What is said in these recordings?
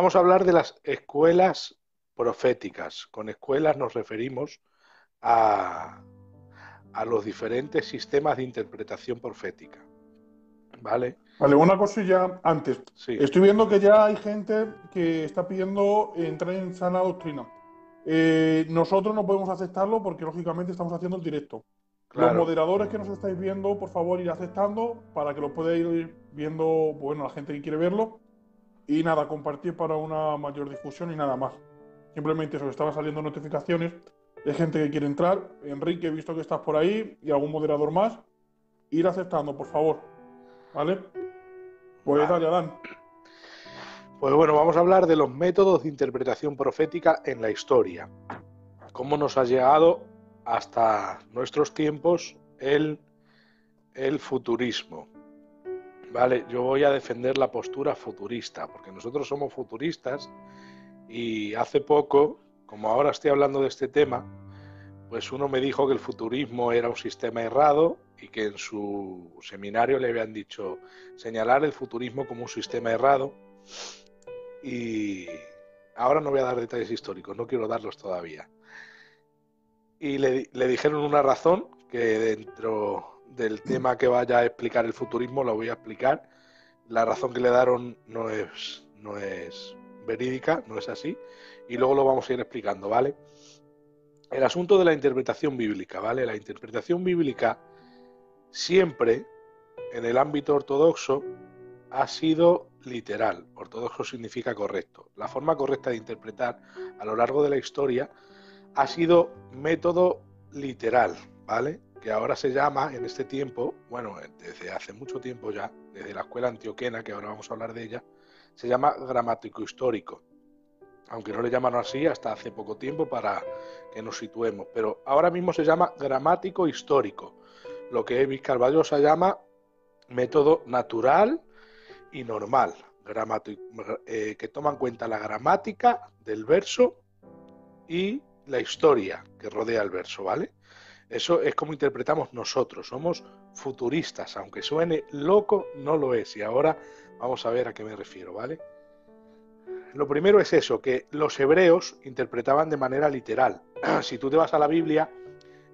Vamos a hablar de las escuelas proféticas. Con escuelas nos referimos a, a los diferentes sistemas de interpretación profética. ¿Vale? Vale, una cosilla antes. Sí, Estoy viendo que ya hay gente que está pidiendo entrar en sana doctrina. Nosotros no podemos aceptarlo porque lógicamente estamos haciendo el directo. Los claro. moderadores que nos estáis viendo, por favor, ir aceptando para que lo pueda ir viendo, bueno, la gente que quiere verlo. Y nada, compartir para una mayor difusión y nada más. Simplemente eso, que estaban saliendo notificaciones de gente que quiere entrar. Enrique, he visto que estás por ahí y algún moderador más. Ir aceptando, por favor. ¿Vale? Pues Vale. dale, Adán. Pues bueno, vamos a hablar de los métodos de interpretación profética en la historia. Cómo nos ha llegado hasta nuestros tiempos el futurismo. Vale, yo voy a defender la postura futurista, porque nosotros somos futuristas y hace poco, como ahora estoy hablando de este tema, pues uno me dijo que el futurismo era un sistema errado y que en su seminario le habían dicho señalar el futurismo como un sistema errado, y ahora no voy a dar detalles históricos, no quiero darlos todavía. Y le dijeron una razón que dentro del tema que vaya a explicar el futurismo lo voy a explicar. La razón que le daron no es verídica, no es así, y luego lo vamos a ir explicando, ¿vale? El asunto de la interpretación bíblica, ¿vale? La interpretación bíblica siempre en el ámbito ortodoxo ha sido literal. Ortodoxo significa correcto. La forma correcta de interpretar a lo largo de la historia ha sido método literal, ¿vale? Que ahora se llama en este tiempo, bueno, desde hace mucho tiempo ya, desde la escuela antioquena, que ahora vamos a hablar de ella, se llama gramático histórico, aunque no le llaman así hasta hace poco tiempo para que nos situemos, pero ahora mismo se llama gramático histórico, lo que Evis Carballosa llama método natural y normal, que toma en cuenta la gramática del verso y la historia que rodea el verso, ¿vale? Eso es como interpretamos nosotros, somos futuristas, aunque suene loco, no lo es, y ahora vamos a ver a qué me refiero, ¿vale? Lo primero es eso, que los hebreos interpretaban de manera literal. Si tú te vas a la Biblia,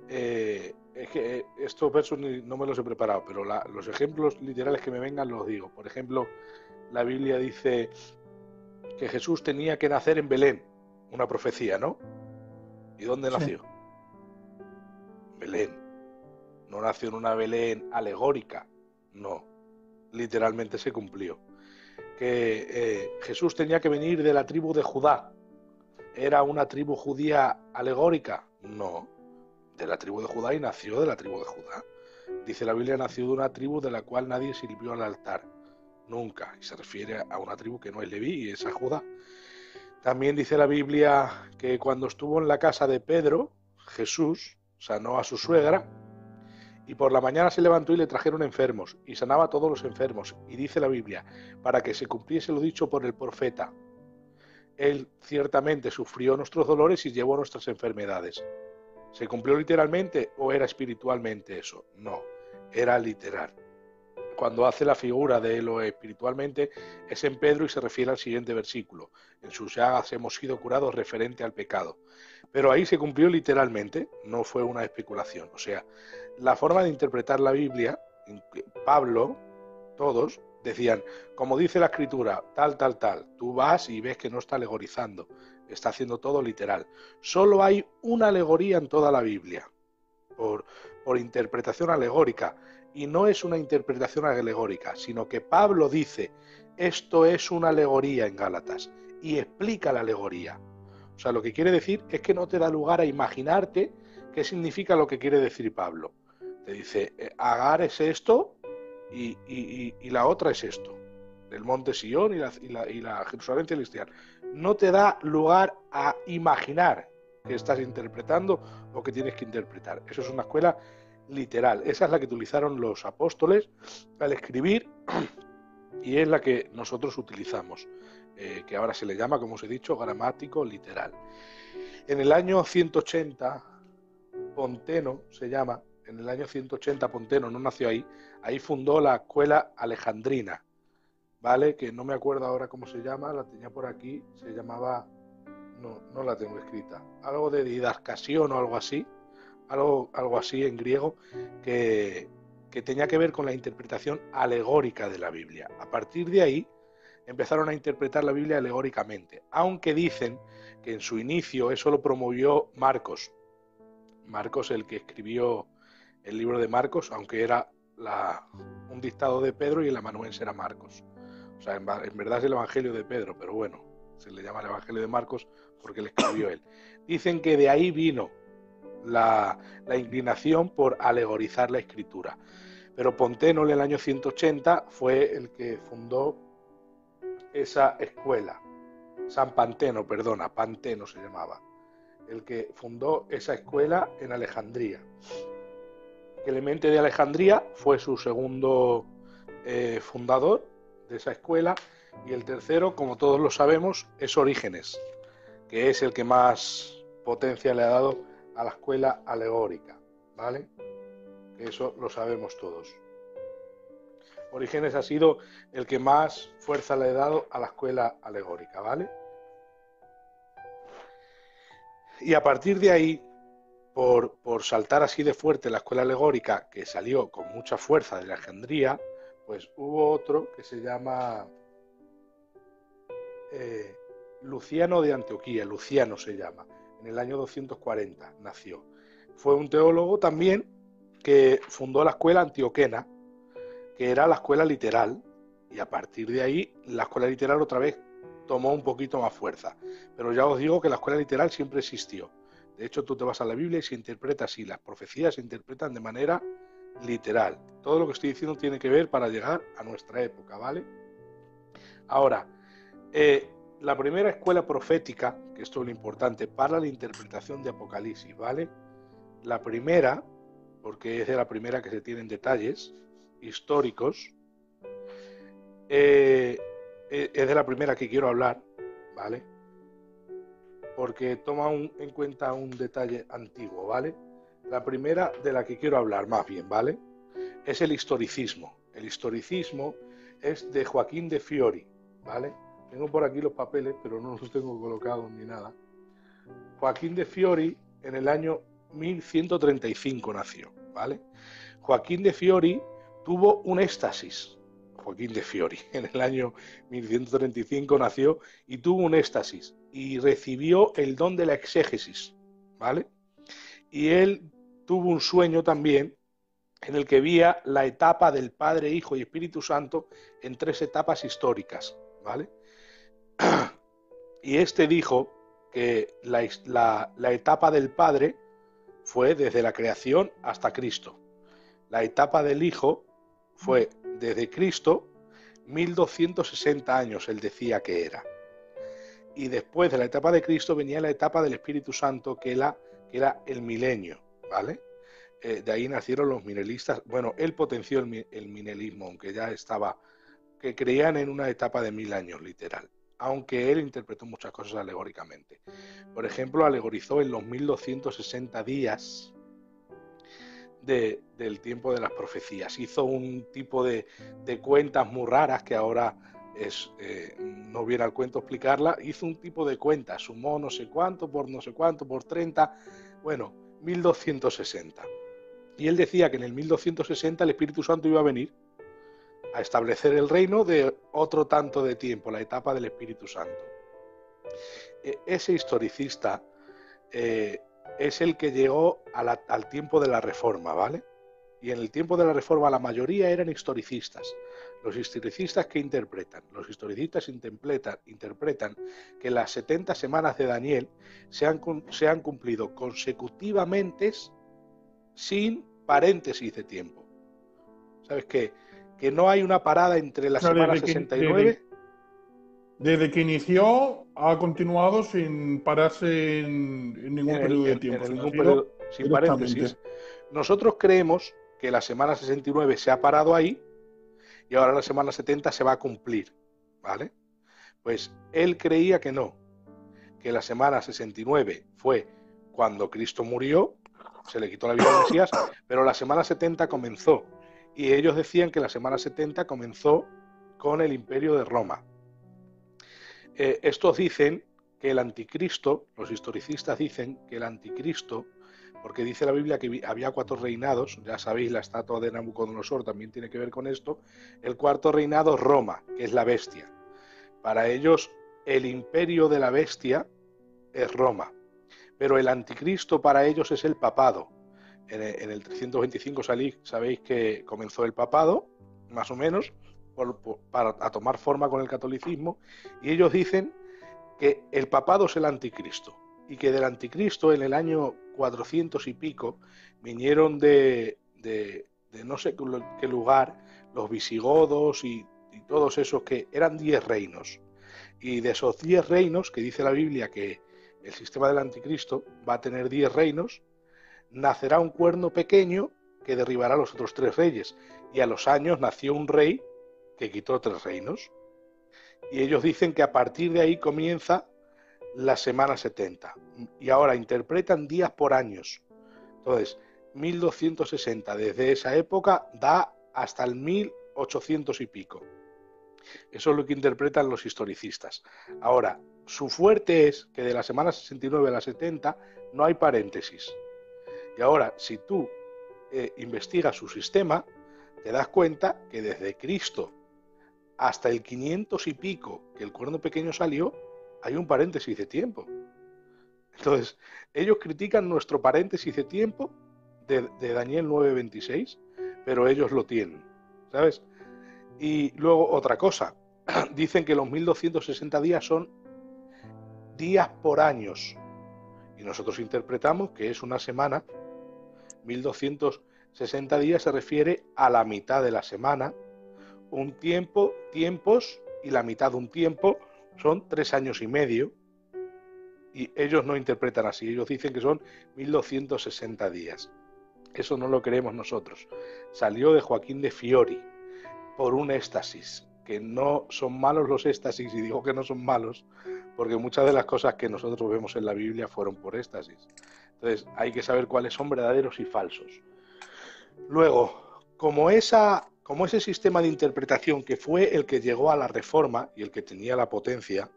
es que estos versos no me los he preparado, pero los ejemplos literales que me vengan los digo. Por ejemplo, la Biblia dice que Jesús tenía que nacer en Belén, una profecía, ¿no? ¿Y dónde Sí. nació? Belén. No nació en una Belén alegórica, no, literalmente se cumplió. Que Jesús tenía que venir de la tribu de Judá, ¿era una tribu judía alegórica? No, de la tribu de Judá y nació de la tribu de Judá. Dice la Biblia, nació de una tribu de la cual nadie sirvió al altar, nunca, y se refiere a una tribu que no es Leví y es a Judá. También dice la Biblia que cuando estuvo en la casa de Pedro, Jesús sanó a su suegra. Y por la mañana se levantó y le trajeron enfermos, y sanaba a todos los enfermos. Y dice la Biblia, para que se cumpliese lo dicho por el profeta, Él ciertamente sufrió nuestros dolores y llevó nuestras enfermedades. ¿Se cumplió literalmente o era espiritualmente eso? No, era literal. Cuando hace la figura de lo espiritualmente es en Pedro y se refiere al siguiente versículo. En sus llagas hemos sido curados referente al pecado. Pero ahí se cumplió literalmente, no fue una especulación. O sea, la forma de interpretar la Biblia, Pablo, todos decían, como dice la escritura, tal, tal, tal, tú vas y ves que no está alegorizando, está haciendo todo literal. Solo hay una alegoría en toda la Biblia, por, por interpretación alegórica, y no es una interpretación alegórica, sino que Pablo dice, esto es una alegoría en Gálatas, y explica la alegoría. O sea, lo que quiere decir es que no te da lugar a imaginarte qué significa lo que quiere decir Pablo. Te dice, Agar es esto y la otra es esto, el monte Sion y la Jerusalén celestial. No te da lugar a imaginar que estás interpretando o que tienes que interpretar. Eso es una escuela literal. Esa es la que utilizaron los apóstoles al escribir y es la que nosotros utilizamos, que ahora se le llama, como os he dicho, gramático literal. En el año 180, Ponteno se llama, en el año 180 Ponteno no nació ahí, ahí fundó la escuela alejandrina, ¿vale? Que no me acuerdo ahora cómo se llama, la tenía por aquí, se llamaba, no la tengo escrita, algo de didascasión o algo así, algo así en griego, que tenía que ver con la interpretación alegórica de la Biblia. A partir de ahí empezaron a interpretar la Biblia alegóricamente, aunque dicen que en su inicio eso lo promovió Marcos, el que escribió el libro de Marcos, aunque era un dictado de Pedro y el amanuense era Marcos. O sea, en verdad es el Evangelio de Pedro, pero bueno, se le llama el Evangelio de Marcos porque le escribió él. Dicen que de ahí vino la inclinación por alegorizar la escritura. Pero Ponteno en el año 180 fue el que fundó esa escuela. Panteno se llamaba, el que fundó esa escuela en Alejandría. Clemente de Alejandría fue su segundo fundador de esa escuela, y el tercero, como todos lo sabemos, es Orígenes, que es el que más potencia le ha dado a la escuela alegórica, ¿vale? Que eso lo sabemos todos. Orígenes ha sido el que más fuerza le ha dado a la escuela alegórica, ¿vale? Y a partir de ahí, por saltar así de fuerte la escuela alegórica, que salió con mucha fuerza de Alejandría, pues hubo otro que se llama Luciano de Antioquía, Luciano se llama, en el año 240 nació. Fue un teólogo también que fundó la escuela antioquena, que era la escuela literal, y a partir de ahí la escuela literal otra vez tomó un poquito más fuerza. Pero ya os digo que la escuela literal siempre existió. De hecho, tú te vas a la Biblia y se interpreta así, las profecías se interpretan de manera literal. Todo lo que estoy diciendo tiene que ver para llegar a nuestra época, ¿vale? Ahora, la primera escuela profética, que esto es lo importante, para la interpretación de Apocalipsis, ¿vale? La primera, porque es de la primera que se tienen detalles históricos, es de la primera que quiero hablar, ¿vale? Porque toma en cuenta un detalle antiguo, ¿vale? La primera de la que quiero hablar, más bien, ¿vale? Es el historicismo. El historicismo es de Joaquín de Fiori, ¿vale? Tengo por aquí los papeles, pero no los tengo colocados ni nada. Joaquín de Fiori en el año 1135 nació, ¿vale? Joaquín de Fiori tuvo un éxtasis. Joaquín de Fiori en el año 1135 nació y tuvo un éxtasis y recibió el don de la exégesis, ¿vale? Y él tuvo un sueño también en el que veía la etapa del Padre, Hijo y Espíritu Santo en 3 etapas históricas, ¿vale? Y este dijo que la etapa del Padre fue desde la creación hasta Cristo. La etapa del Hijo fue desde Cristo 1260 años, él decía que era. Y después de la etapa de Cristo venía la etapa del Espíritu Santo, que era el milenio, ¿vale? De ahí nacieron los milenistas. Bueno, él potenció el milenismo, aunque ya estaba, que creían en una etapa de 1000 años, literal. Aunque él interpretó muchas cosas alegóricamente. Por ejemplo, alegorizó en los 1260 días del tiempo de las profecías. Hizo un tipo de cuentas muy raras que ahora no viene al cuento explicarla. Hizo un tipo de cuentas, sumó no sé cuánto por 30, bueno, 1260. Y él decía que en el 1260 el Espíritu Santo iba a venir a establecer el reino de otro tanto de tiempo, la etapa del Espíritu Santo. Ese historicista es el que llegó al tiempo de la Reforma, ¿vale? Y en el tiempo de la Reforma la mayoría eran historicistas. Los historicistas que interpretan, los historicistas interpretan que las 70 semanas de Daniel se han cumplido consecutivamente sin paréntesis de tiempo. ¿Sabes qué? Que no hay una parada entre la semana 69... Desde que inició, ha continuado sin pararse en ningún periodo de tiempo. En ningún periodo, sin paréntesis. Nosotros creemos que la semana 69 se ha parado ahí y ahora la semana 70 se va a cumplir, ¿vale? Pues él creía que no, que la semana 69 fue cuando Cristo murió, se le quitó la vida al Mesías, pero la semana 70 comenzó. Y ellos decían que la semana 70 comenzó con el Imperio de Roma. Estos dicen que el anticristo, los historicistas dicen que el anticristo, porque dice la Biblia que había 4 reinados, ya sabéis, la estatua de Nabucodonosor también tiene que ver con esto. El 4.º reinado es Roma, que es la bestia. Para ellos, el imperio de la bestia es Roma, pero el anticristo para ellos es el papado. En el 325 sabéis que comenzó el papado, más o menos, a tomar forma con el catolicismo, y ellos dicen que el papado es el anticristo, y que del anticristo en el año 400 y pico vinieron de no sé qué lugar, los visigodos y todos esos, que eran 10 reinos. Y de esos 10 reinos, que dice la Biblia que el sistema del anticristo va a tener 10 reinos, nacerá un cuerno pequeño que derribará a los otros 3 reyes. Y a los años nació un rey que quitó 3 reinos. Y ellos dicen que a partir de ahí comienza la semana 70. Y ahora interpretan días por años. Entonces, 1260 desde esa época da hasta el 1800 y pico. Eso es lo que interpretan los historicistas. Ahora, su fuerte es que de la semana 69 a la 70 no hay paréntesis. Y ahora, si tú investigas su sistema, te das cuenta que desde Cristo hasta el 500 y pico, que el cuerno pequeño salió, hay un paréntesis de tiempo. Entonces, ellos critican nuestro paréntesis de tiempo de Daniel 9:26, pero ellos lo tienen, ¿sabes? Y luego otra cosa, dicen que los 1260 días son días por años, y nosotros interpretamos que es una semana. 1260 días se refiere a la mitad de la semana, un tiempo, tiempos, y la mitad de un tiempo son 3 años y medio, y ellos no interpretan así, ellos dicen que son 1260 días. Eso no lo creemos nosotros. Salió de Joaquín de Fiori por un éxtasis, que no son malos los éxtasis, y digo que no son malos porque muchas de las cosas que nosotros vemos en la Biblia fueron por éxtasis. Entonces hay que saber cuáles son verdaderos y falsos. Luego, como ese sistema de interpretación que fue el que llegó a la Reforma y el que tenía la potencia,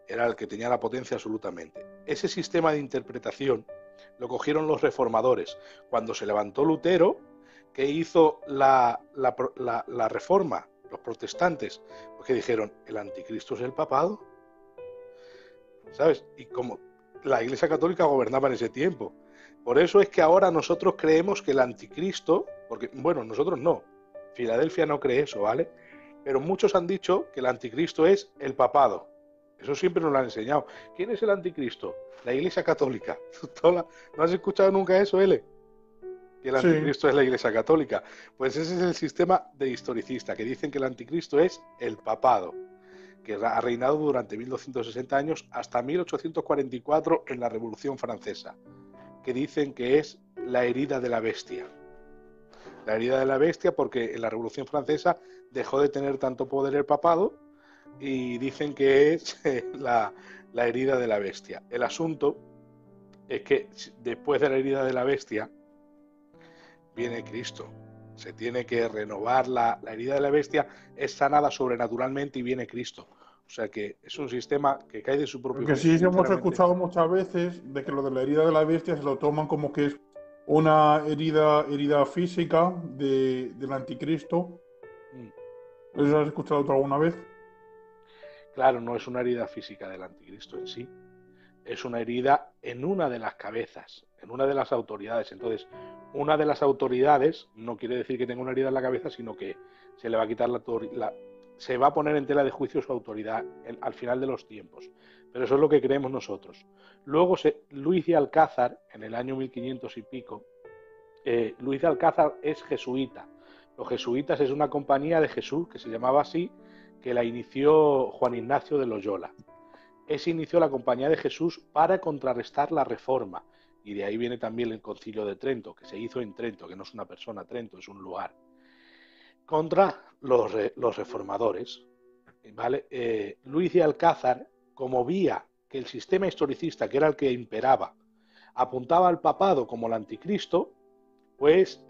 era el que tenía la potencia absolutamente. Ese sistema de interpretación lo cogieron los reformadores. Cuando se levantó Lutero, que hizo la reforma, los protestantes, porque dijeron, el anticristo es el papado, ¿sabes? Y como la Iglesia Católica gobernaba en ese tiempo. Por eso es que ahora nosotros creemos que el anticristo, porque, bueno, nosotros no, Filadelfia no cree eso, ¿vale? Pero muchos han dicho que el anticristo es el papado. Eso siempre nos lo han enseñado. ¿Quién es el anticristo? La Iglesia Católica. ¿No has escuchado nunca eso, L? Que el anticristo es la Iglesia Católica. Pues ese es el sistema de historicista, que dicen que el anticristo es el papado, que ha reinado durante 1260 años hasta 1844 en la Revolución Francesa, que dicen que es la herida de la bestia. La herida de la bestia porque en la Revolución Francesa dejó de tener tanto poder el papado, y dicen que es la herida de la bestia. El asunto es que después de la herida de la bestia viene Cristo. Se tiene que renovar la herida de la bestia, es sanada sobrenaturalmente y viene Cristo. O sea que es un sistema que cae de su propio peso. Porque sí hemos escuchado muchas veces de que lo de la herida de la bestia se lo toman como que es una herida física del anticristo. ¿Eso lo has escuchado tú alguna vez? Claro, no es una herida física del anticristo en sí, es una herida en una de las cabezas, en una de las autoridades. Entonces, una de las autoridades no quiere decir que tenga una herida en la cabeza, sino que se le va a quitar se va a poner en tela de juicio su autoridad al final de los tiempos. Pero eso es lo que creemos nosotros. Luego, Luis de Alcázar, en el año 1500 y pico, Luis de Alcázar es jesuita. Los jesuitas es una compañía de Jesús, que se llamaba así, que la inició Juan Ignacio de Loyola. Ese inició la Compañía de Jesús para contrarrestar la Reforma, y de ahí viene también el Concilio de Trento, que se hizo en Trento, que no es una persona, Trento es un lugar, contra los reformadores, ¿vale? Luis de Alcázar, como vía que el sistema historicista, que era el que imperaba, apuntaba al papado como el anticristo, pues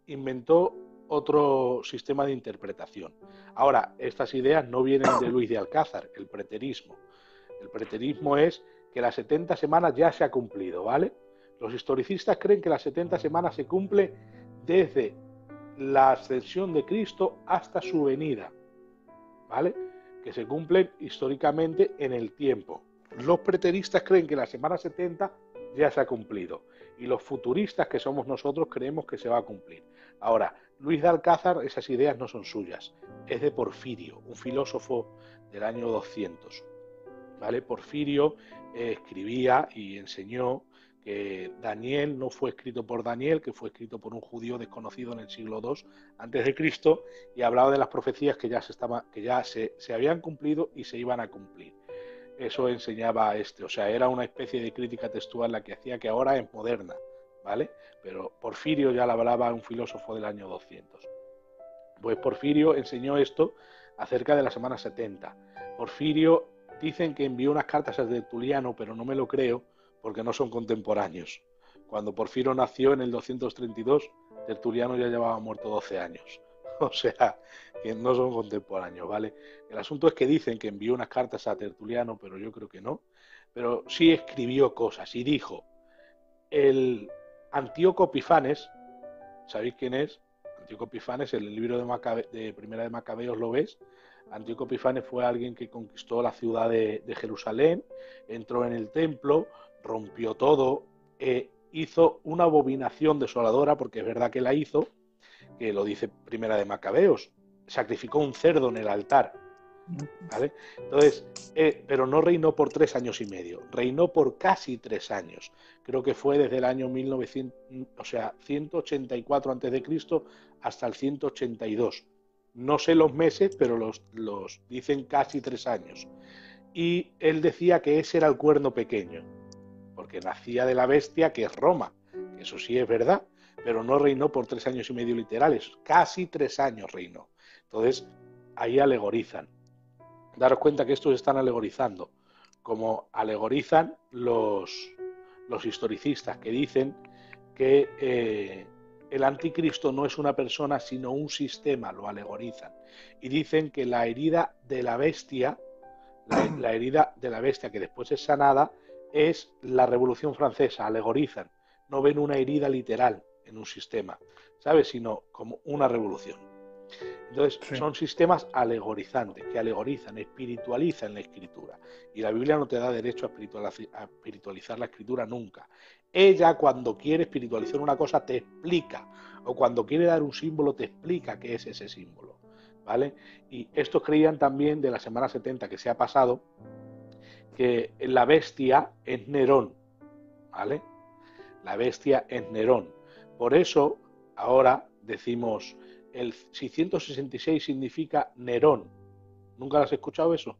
inventó otro sistema de interpretación. Ahora, estas ideas no vienen de Luis de Alcázar, el preterismo. El preterismo es que las 70 semanas ya se ha cumplido, ¿vale? Los historicistas creen que las 70 semanas se cumple desde la ascensión de Cristo hasta su venida, ¿vale? Que se cumplen históricamente en el tiempo. Los preteristas creen que la semana 70 ya se ha cumplido y los futuristas, que somos nosotros, creemos que se va a cumplir. Ahora, Luis de Alcázar, esas ideas no son suyas, es de Porfirio, un filósofo del año 200, ¿vale? Porfirio escribía y enseñó que Daniel no fue escrito por Daniel, que fue escrito por un judío desconocido en el siglo II antes de Cristo, y hablaba de las profecías que ya se habían cumplido y se iban a cumplir. Eso enseñaba o sea, era una especie de crítica textual la que hacía, que ahora es moderna, ¿vale? Pero Porfirio ya la hablaba, un filósofo del año 200. Pues Porfirio enseñó esto acerca de la semana 70. Porfirio dicen que envió unas cartas a Tertuliano, pero no me lo creo porque no son contemporáneos. Cuando Porfirio nació en el 232, Tertuliano ya llevaba muerto 12 años. O sea, que no son contemporáneos, ¿vale? El asunto es que dicen que envió unas cartas a Tertuliano, pero yo creo que no. Pero sí escribió cosas y dijo, el Antíoco Epifanes, ¿sabéis quién es? Antíoco Epifanes, en el libro de Primera de Macabeos lo ves. Antíoco Epifanes fue alguien que conquistó la ciudad de Jerusalén, entró en el templo, rompió todo, hizo una abominación desoladora, porque es verdad que la hizo, que lo dice Primera de Macabeos, sacrificó un cerdo en el altar, ¿vale? Entonces, pero no reinó por 3 años y medio, reinó por casi 3 años. Creo que fue desde el año 184 a.C. hasta el 182. No sé los meses, pero los dicen casi 3 años. Y él decía que ese era el cuerno pequeño, porque nacía de la bestia, que es Roma, que eso sí es verdad, pero no reinó por 3 años y medio literales, casi 3 años reinó. Entonces, ahí alegorizan. Daros cuenta que estos están alegorizando, como alegorizan los historicistas, que dicen que el anticristo no es una persona, sino un sistema, lo alegorizan. Y dicen que la herida de la bestia, la herida de la bestia que después es sanada, es la Revolución Francesa, alegorizan. No ven una herida literal en un sistema, ¿sabes? Sino como una revolución. Entonces, sí, son sistemas alegorizantes, que alegorizan, espiritualizan la escritura. Y la Biblia no te da derecho a espiritualizar la escritura nunca. Ella, cuando quiere espiritualizar una cosa, te explica. O cuando quiere dar un símbolo, te explica qué es ese símbolo, ¿vale? Y estos creían también de la semana 70 que se ha pasado, que la bestia es Nerón, ¿vale? La bestia es Nerón. Por eso, ahora decimos, el 666 significa Nerón. ¿Nunca lo has escuchado eso?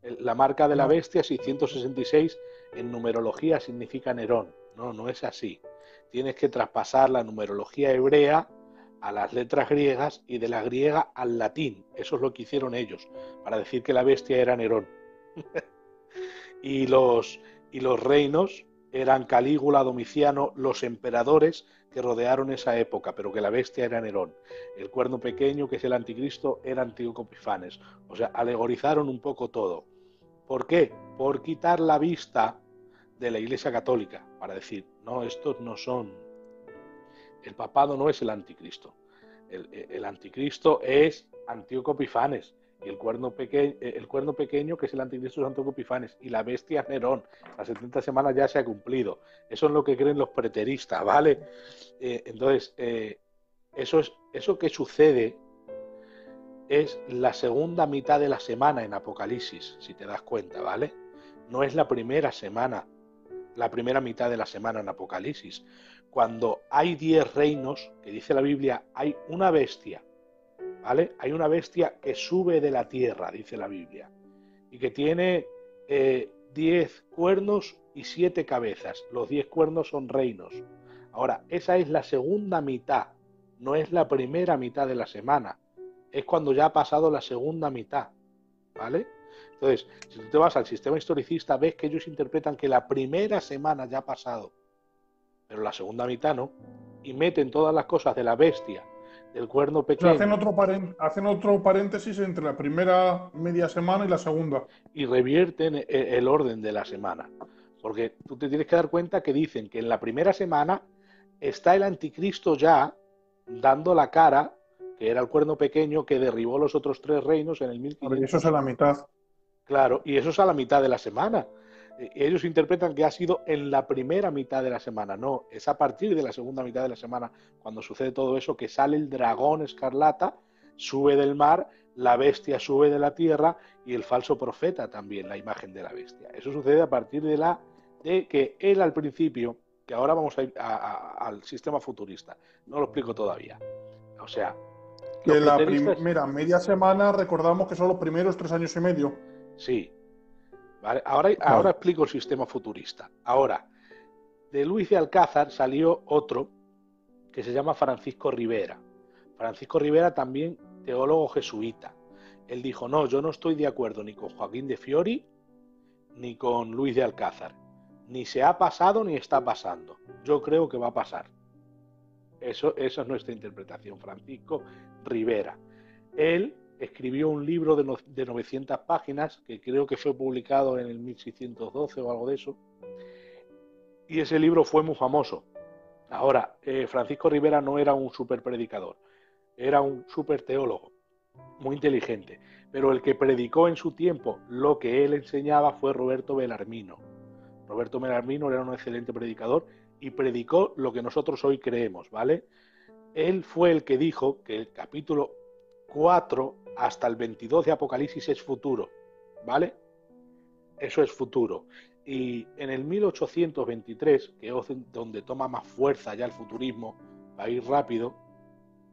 La marca de la bestia, 666, en numerología significa Nerón. No, no es así. Tienes que traspasar la numerología hebrea a las letras griegas y de la griega al latín. Eso es lo que hicieron ellos, para decir que la bestia era Nerón. y los reinos eran Calígula, Domiciano, los emperadores que rodearon esa época, pero que la bestia era Nerón. El cuerno pequeño, que es el anticristo, era Antíoco Epifanes. O sea, alegorizaron un poco todo. ¿Por qué? Por quitar la vista de la Iglesia Católica, para decir, no, estos no son... El papado no es el anticristo. El anticristo es Antíoco Epifanes. Y el cuerno pequeño, que es el anticristo, es Antíoco Epifanes. Y la bestia es Nerón. Las 70 semanas ya se ha cumplido. Eso es lo que creen los preteristas, ¿vale? Entonces, eso que sucede es la segunda mitad de la semana en Apocalipsis, si te das cuenta, ¿vale? No es la primera semana, la primera mitad de la semana en Apocalipsis. Cuando hay 10 reinos, que dice la Biblia, hay una bestia, ¿vale? Hay una bestia que sube de la tierra, dice la Biblia, y que tiene 10 cuernos y 7 cabezas. Los 10 cuernos son reinos. Ahora, esa es la segunda mitad, no es la primera mitad de la semana. Es cuando ya ha pasado la segunda mitad, ¿vale? Entonces, si tú te vas al sistema historicista, ves que ellos interpretan que la primera semana ya ha pasado, pero la segunda mitad no, y meten todas las cosas de la bestia, del cuerno O sea, hacen pequeño hacen otro paréntesis entre la primera media semana y la segunda. y revierten el orden de la semana. Porque tú te tienes que dar cuenta que dicen que en la primera semana está el anticristo ya dando la cara, que era el cuerno pequeño que derribó los otros tres reinos en el A ver, eso es a 1500. la mitad. Claro, y eso es a la mitad de la semana. Ellos interpretan que ha sido en la primera mitad de la semana. No, es a partir de la segunda mitad de la semana cuando sucede todo eso que sale el dragón escarlata, sube del mar, la bestia sube de la tierra y el falso profeta también, la imagen de la bestia. Eso sucede a partir de que él al principio, que ahora vamos a ir al sistema futurista, no lo explico todavía. O sea, los Que la preteristas, primera media semana recordamos que son los primeros 3 años y medio. sí, ¿vale? Ahora Vale. explico el sistema futurista. Ahora, de Luis de Alcázar salió otro que se llama Francisco Rivera. Francisco Rivera también teólogo jesuita. Él dijo, no, yo no estoy de acuerdo ni con Joaquín de Fiori ni con Luis de Alcázar. Ni se ha pasado ni está pasando. Yo creo que va a pasar. Esa es nuestra interpretación. Francisco Rivera. Él escribió un libro de 900 páginas que creo que fue publicado en el 1612 o algo de eso. Y ese libro fue muy famoso. Ahora, Francisco Rivera no era un super predicador, era un super teólogo, muy inteligente, pero el que predicó en su tiempo lo que él enseñaba fue Roberto Belarmino. Roberto Belarmino era un excelente predicador y predicó lo que nosotros hoy creemos, ¿vale? Él fue el que dijo que el capítulo 4 hasta el 22 de Apocalipsis es futuro, ¿vale? Eso es futuro. Y en el 1823, que es donde toma más fuerza ya el futurismo, va a ir rápido,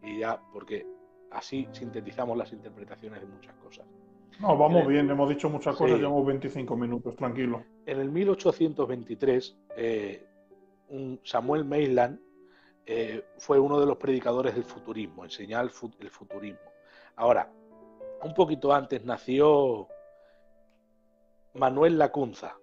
y ya, porque así sintetizamos las interpretaciones de muchas cosas. No, En vamos el, bien, hemos dicho muchas cosas, sí, llevamos 25 minutos, tranquilo. en el 1823, Samuel Maitland fue uno de los predicadores del futurismo, enseñaba el futurismo. Ahora, un poquito antes nació Manuel Lacunza,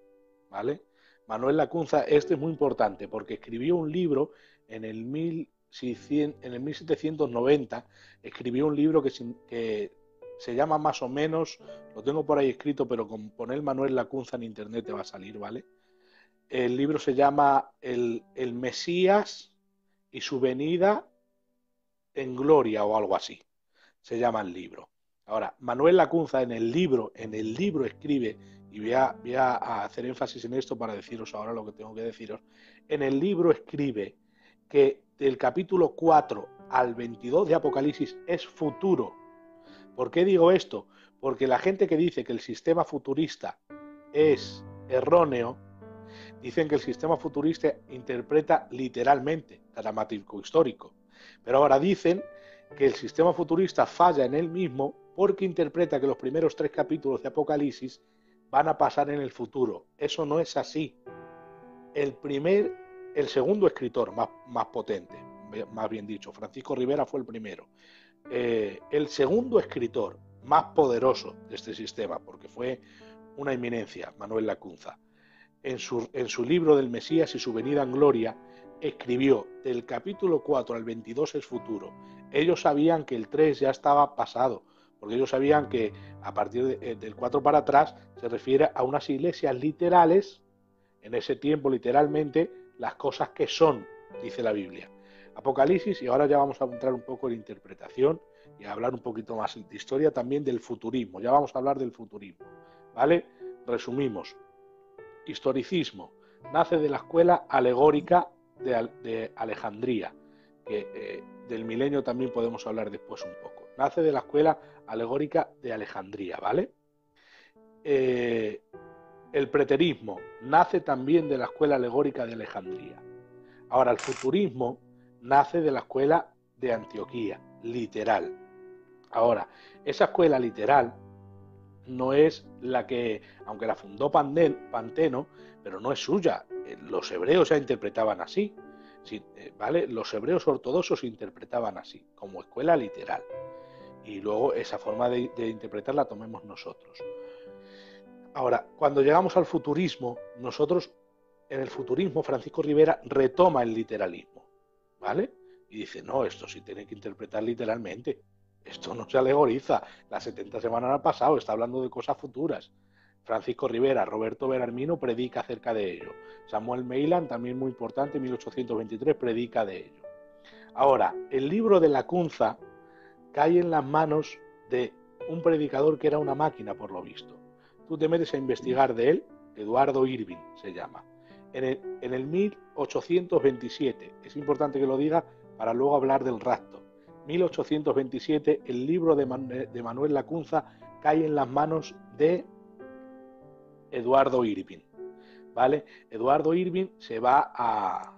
¿vale? Manuel Lacunza, este es muy importante porque escribió un libro en el 1790, escribió un libro que se llama más o menos, lo tengo por ahí escrito, pero con poner Manuel Lacunza en internet te va a salir, ¿vale? El libro se llama el Mesías y su venida en gloria o algo así, se llama el libro. Ahora, Manuel Lacunza en el libro escribe, y voy a hacer énfasis en esto para deciros ahora lo que tengo que deciros, en el libro escribe que del capítulo 4 al 22 de Apocalipsis es futuro. ¿Por qué digo esto? Porque la gente que dice que el sistema futurista es erróneo, dicen que el sistema futurista interpreta literalmente, dramático histórico. Pero ahora dicen que el sistema futurista falla en él mismo porque interpreta que los primeros 3 capítulos de Apocalipsis van a pasar en el futuro. Eso no es así. El segundo escritor más potente, más bien dicho, Francisco Rivera fue el primero. El segundo escritor más poderoso de este sistema, porque fue una eminencia, Manuel Lacunza, en su libro del Mesías y su venida en gloria, escribió del capítulo 4 al 22 es futuro. Ellos sabían que el 3 ya estaba pasado, porque ellos sabían que a partir del 4 para atrás se refiere a unas iglesias literales, en ese tiempo literalmente, las cosas que son, dice la Biblia. Apocalipsis, y ahora ya vamos a entrar un poco en interpretación y a hablar un poquito más de historia también del futurismo. Ya vamos a hablar del futurismo, ¿vale? Resumimos. Historicismo nace de la escuela alegórica de Alejandría, que del milenio también podemos hablar después un poco. Nace de la escuela alegórica de Alejandría, ¿vale? El preterismo nace también de la escuela alegórica de Alejandría. Ahora, el futurismo nace de la escuela de Antioquía, literal. Ahora, esa escuela literal no es la que, aunque la fundó Panteno, pero no es suya. Los hebreos ya interpretaban así, ¿vale? Los hebreos ortodoxos interpretaban así, como escuela literal. Y luego esa forma de interpretar la tomemos nosotros. Ahora, cuando llegamos al futurismo, nosotros, en el futurismo, Francisco Rivera retoma el literalismo, ¿vale? Y dice, no, esto sí tiene que interpretar literalmente. Esto no se alegoriza. Las 70 semanas han pasado, está hablando de cosas futuras. Francisco Rivera, Roberto Berarmino predica acerca de ello. Samuel Meiland, también muy importante, 1823, predica de ello. Ahora, el libro de Lacunza cae en las manos de un predicador que era una máquina, por lo visto. Tú te metes a investigar de él, Eduardo Irving se llama. En el 1827, es importante que lo diga para luego hablar del rapto. 1827, el libro de Manuel Lacunza cae en las manos de Eduardo Irving, ¿vale? Eduardo Irving se va a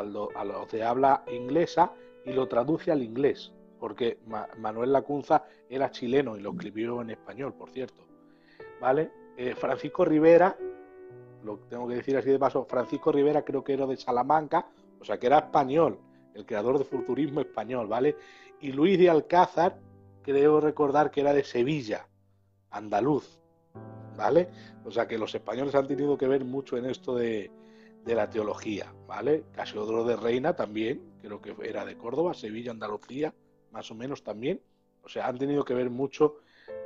los de habla inglesa y lo traduce al inglés, porque Manuel Lacunza era chileno y lo escribió en español, por cierto, ¿vale? Francisco Rivera, lo tengo que decir así de paso, Francisco Rivera creo que era de Salamanca, o sea que era español, el creador de futurismo español, ¿vale? Y Luis de Alcázar, creo recordar que era de Sevilla, andaluz, ¿vale? O sea que los españoles han tenido que ver mucho en esto de la teología, ¿vale? Casiodoro de Reina también, creo que era de Córdoba, Sevilla, Andalucía, más o menos también. O sea, han tenido que ver mucho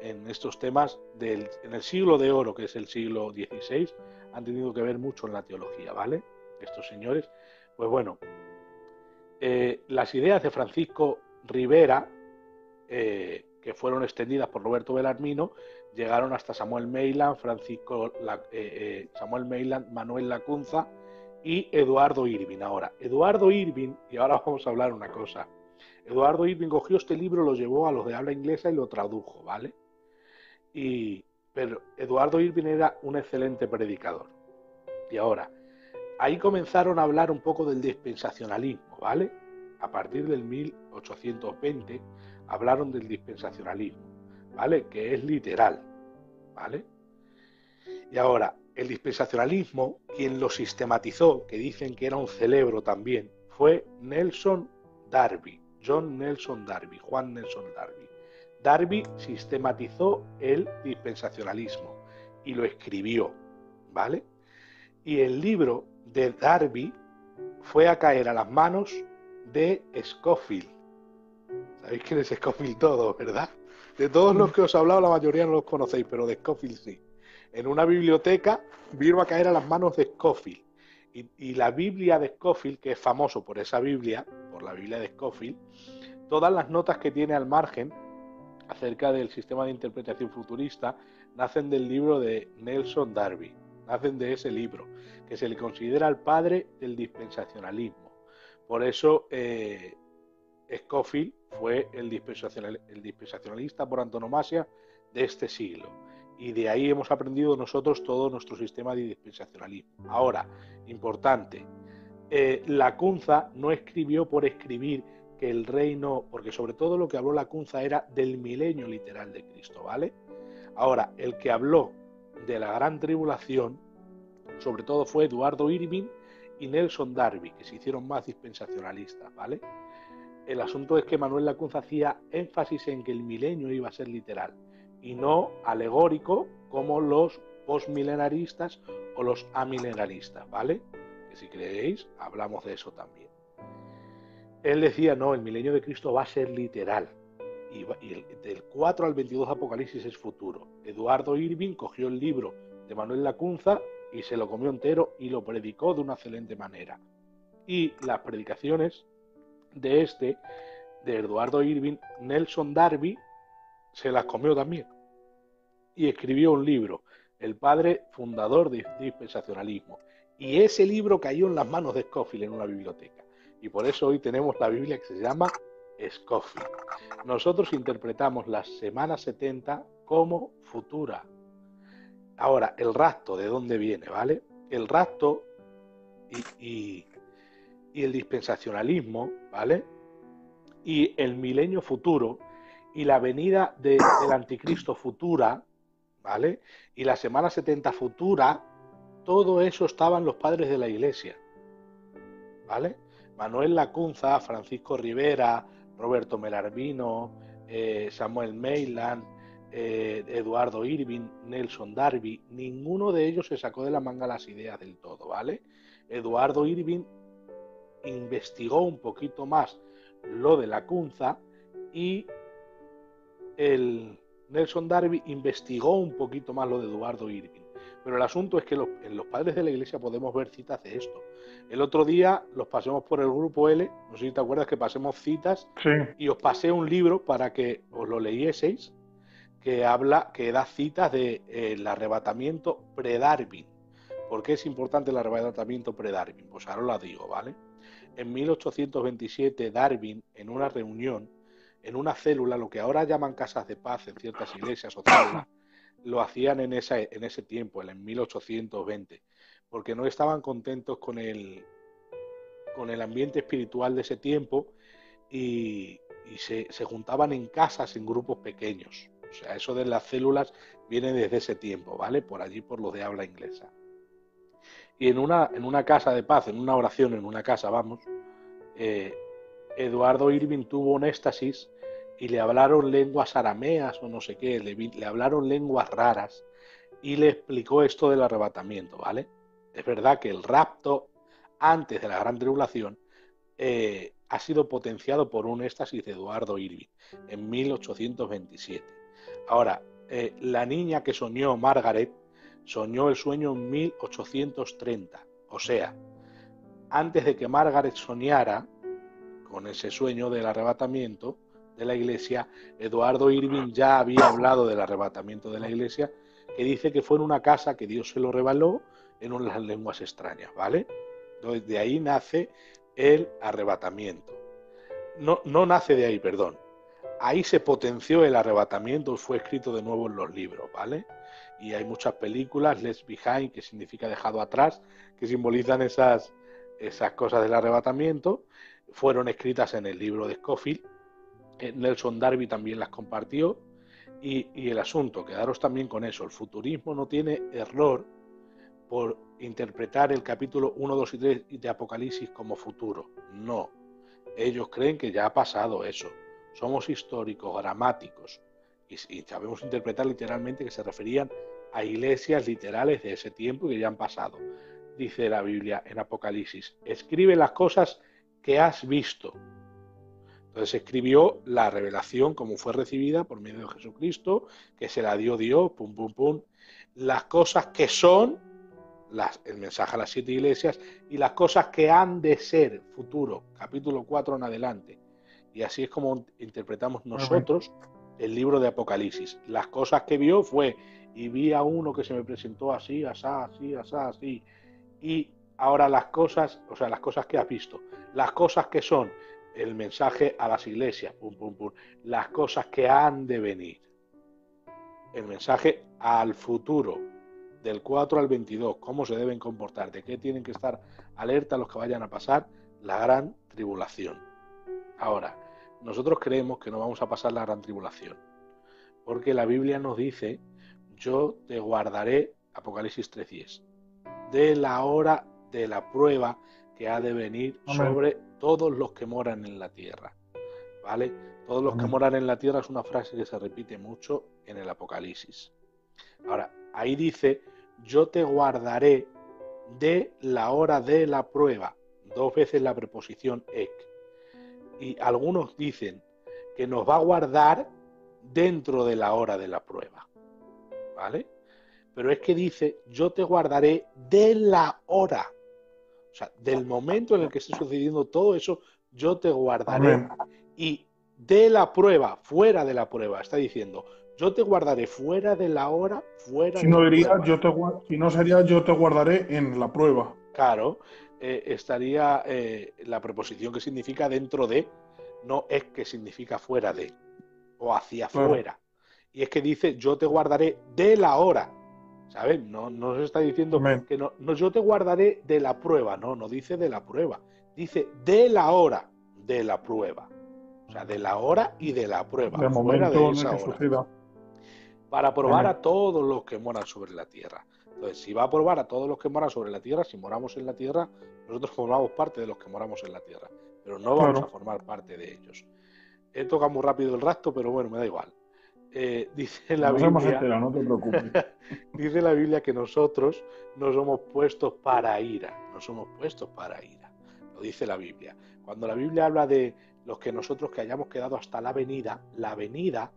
en estos temas en el siglo de oro, que es el siglo XVI, han tenido que ver mucho en la teología, ¿vale? Estos señores. Pues bueno, las ideas de Francisco Rivera, que fueron extendidas por Roberto Belarmino, llegaron hasta Samuel Meiland, Samuel Meiland, Manuel Lacunza y Eduardo Irving. Ahora, Eduardo Irving, y ahora vamos a hablar una cosa, Eduardo Irving cogió este libro, lo llevó a los de habla inglesa y lo tradujo, ¿vale? Pero Eduardo Irving era un excelente predicador. Y ahora, ahí comenzaron a hablar un poco del dispensacionalismo, ¿vale? A partir del 1820 hablaron del dispensacionalismo, ¿vale? Que es literal, ¿vale? Y ahora, el dispensacionalismo, quien lo sistematizó, que dicen que era un cerebro también, fue Nelson Darby, John Nelson Darby, Juan Nelson Darby. Darby sistematizó el dispensacionalismo y lo escribió, ¿vale? Y el libro de Darby fue a caer a las manos de Scofield. ¿Sabéis quién es Scofield todos, verdad? De todos los que os he hablado, la mayoría no los conocéis, pero de Scofield sí. En una biblioteca vino a caer a las manos de Scofield. Y la Biblia de Scofield, que es famoso por esa Biblia, por la Biblia de Scofield, todas las notas que tiene al margen acerca del sistema de interpretación futurista nacen del libro de Nelson Darby, nacen de ese libro, que se le considera el padre del dispensacionalismo. Por eso Scofield fue el dispensacionalista por antonomasia de este siglo. Y de ahí hemos aprendido nosotros todo nuestro sistema de dispensacionalismo. Ahora, importante, Lacunza no escribió por escribir que el reino, porque sobre todo lo que habló Lacunza era del milenio literal de Cristo, ¿vale? Ahora, el que habló de la gran tribulación, sobre todo fue Eduardo Irving y Nelson Darby, que se hicieron más dispensacionalistas, ¿vale? El asunto es que Manuel Lacunza hacía énfasis en que el milenio iba a ser literal y no alegórico como los postmilenaristas o los amilenaristas, ¿vale? Que si creéis, hablamos de eso también. Él decía, no, el milenio de Cristo va a ser literal. Y del 4 al 22 Apocalipsis es futuro. Eduardo Irving cogió el libro de Manuel Lacunza y se lo comió entero y lo predicó de una excelente manera. Y las predicaciones de Eduardo Irving, Nelson Darby, se las comió también. Y escribió un libro, el padre fundador del dispensacionalismo. Y ese libro cayó en las manos de Scofield en una biblioteca. Y por eso hoy tenemos la Biblia que se llama Scofield. Nosotros interpretamos las semanas 70 como futura. Ahora, el rapto, ¿de dónde viene? ¿Vale? El rapto y el dispensacionalismo, ¿vale? Y el milenio futuro y la venida del anticristo futura, ¿vale? Y la semana 70 futura, todo eso estaban los padres de la iglesia, ¿vale? Manuel Lacunza, Francisco Rivera, Roberto Belarmino, Samuel Meiland, Eduardo Irving, Nelson Darby, ninguno de ellos se sacó de la manga las ideas del todo, ¿vale? Eduardo Irving investigó un poquito más lo de la Cunza, y el Nelson Darby investigó un poquito más lo de Eduardo Irving. Pero el asunto es que en los padres de la Iglesia podemos ver citas de esto. El otro día los pasemos por el grupo L, no sé si te acuerdas que pasemos citas, Sí. y os pasé un libro para que os lo leyieseis, que da citas del arrebatamiento pre-Darwin. ¿Por qué es importante el arrebatamiento pre-Darwin? Pues ahora lo digo, ¿vale? En 1827, Darwin, en una reunión, en una célula, lo que ahora llaman casas de paz en ciertas iglesias o células, lo hacían en ese tiempo, en 1820, porque no estaban contentos con el ambiente espiritual de ese tiempo y se juntaban en casas, en grupos pequeños. O sea, eso de las células viene desde ese tiempo, ¿vale? Por allí, por los de habla inglesa. Y en una casa de paz, en una oración, en una casa, vamos, Eduardo Irving tuvo un éxtasis y le hablaron lenguas arameas o no sé qué, le hablaron lenguas raras y le explicó esto del arrebatamiento, ¿vale? Es verdad que el rapto antes de la Gran Tribulación ha sido potenciado por un éxtasis de Eduardo Irving en 1827. Ahora, la niña que soñó, Margaret, soñó el sueño en 1830. O sea, antes de que Margaret soñara con ese sueño del arrebatamiento de la iglesia, Eduardo Irving ya había hablado del arrebatamiento de la iglesia, que dice que fue en una casa que Dios se lo reveló en unas lenguas extrañas, ¿vale? Entonces, de ahí nace el arrebatamiento. No nace de ahí, perdón. Ahí se potenció el arrebatamiento, fue escrito de nuevo en los libros, ¿vale? Y hay muchas películas, Left Behind, que significa dejado atrás, que simbolizan esas cosas del arrebatamiento. Fueron escritas en el libro de Scofield. Nelson Darby también las compartió. Y el asunto, quedaros también con eso, el futurismo no tiene error por interpretar el capítulo 1, 2 y 3 de Apocalipsis como futuro. No. Ellos creen que ya ha pasado eso. Somos históricos, gramáticos, y sabemos interpretar literalmente que se referían a iglesias literales de ese tiempo y que ya han pasado. Dice la Biblia en Apocalipsis, escribe las cosas que has visto. Entonces escribió la revelación como fue recibida por medio de Jesucristo, que se la dio Dios, pum, pum, pum. Las cosas que son, el mensaje a las 7 iglesias, y las cosas que han de ser, futuro, capítulo 4 en adelante. Y así es como interpretamos nosotros el libro de Apocalipsis. Las cosas que vio fue, y vi a uno que se me presentó así, así. Y ahora las cosas, o sea, las cosas que has visto, las cosas que son, el mensaje a las iglesias, pum, pum, pum, las cosas que han de venir. El mensaje al futuro, del 4 al 22, cómo se deben comportar, de qué tienen que estar alerta los que vayan a pasar la gran tribulación. Ahora, nosotros creemos que no vamos a pasar la gran tribulación, porque la Biblia nos dice, yo te guardaré, Apocalipsis 3:10, de la hora de la prueba que ha de venir sobre todos los que moran en la tierra, ¿vale? Todos los que moran en la tierra es una frase que se repite mucho en el Apocalipsis. Ahora, ahí dice, yo te guardaré de la hora de la prueba, 2 veces la preposición ek. Y algunos dicen que nos va a guardar dentro de la hora de la prueba, ¿vale? Pero es que dice, yo te guardaré de la hora, o sea, del momento en el que esté sucediendo todo eso, yo te guardaré. Amén. Y de la prueba, fuera de la prueba, está diciendo, yo te guardaré fuera de la hora, fuera si de no la diría, prueba. Si no sería, yo te guardaré en la prueba. Claro, estaría la preposición que significa dentro de, no es que significa fuera de, o hacia fuera. Y es que dice, yo te guardaré de la hora. ¿Sabes? No se está diciendo que no, yo te guardaré de la prueba, no dice de la prueba, dice de la hora de la prueba. O sea, de la hora y de la prueba, del fuera momento de en esa el que hora. Suceda. Para probar a todos los que moran sobre la tierra. Entonces, si va a probar a todos los que moran sobre la tierra, si moramos en la tierra, nosotros formamos parte de los que moramos en la tierra, pero no vamos a formar parte de ellos. He tocado muy rápido el rastro, pero bueno, me da igual. Dice la Biblia, no te preocupes. Dice la Biblia que nosotros no somos puestos para ira, no somos puestos para ira. Lo dice la Biblia. Cuando la Biblia habla de los que nosotros que hayamos quedado hasta la venida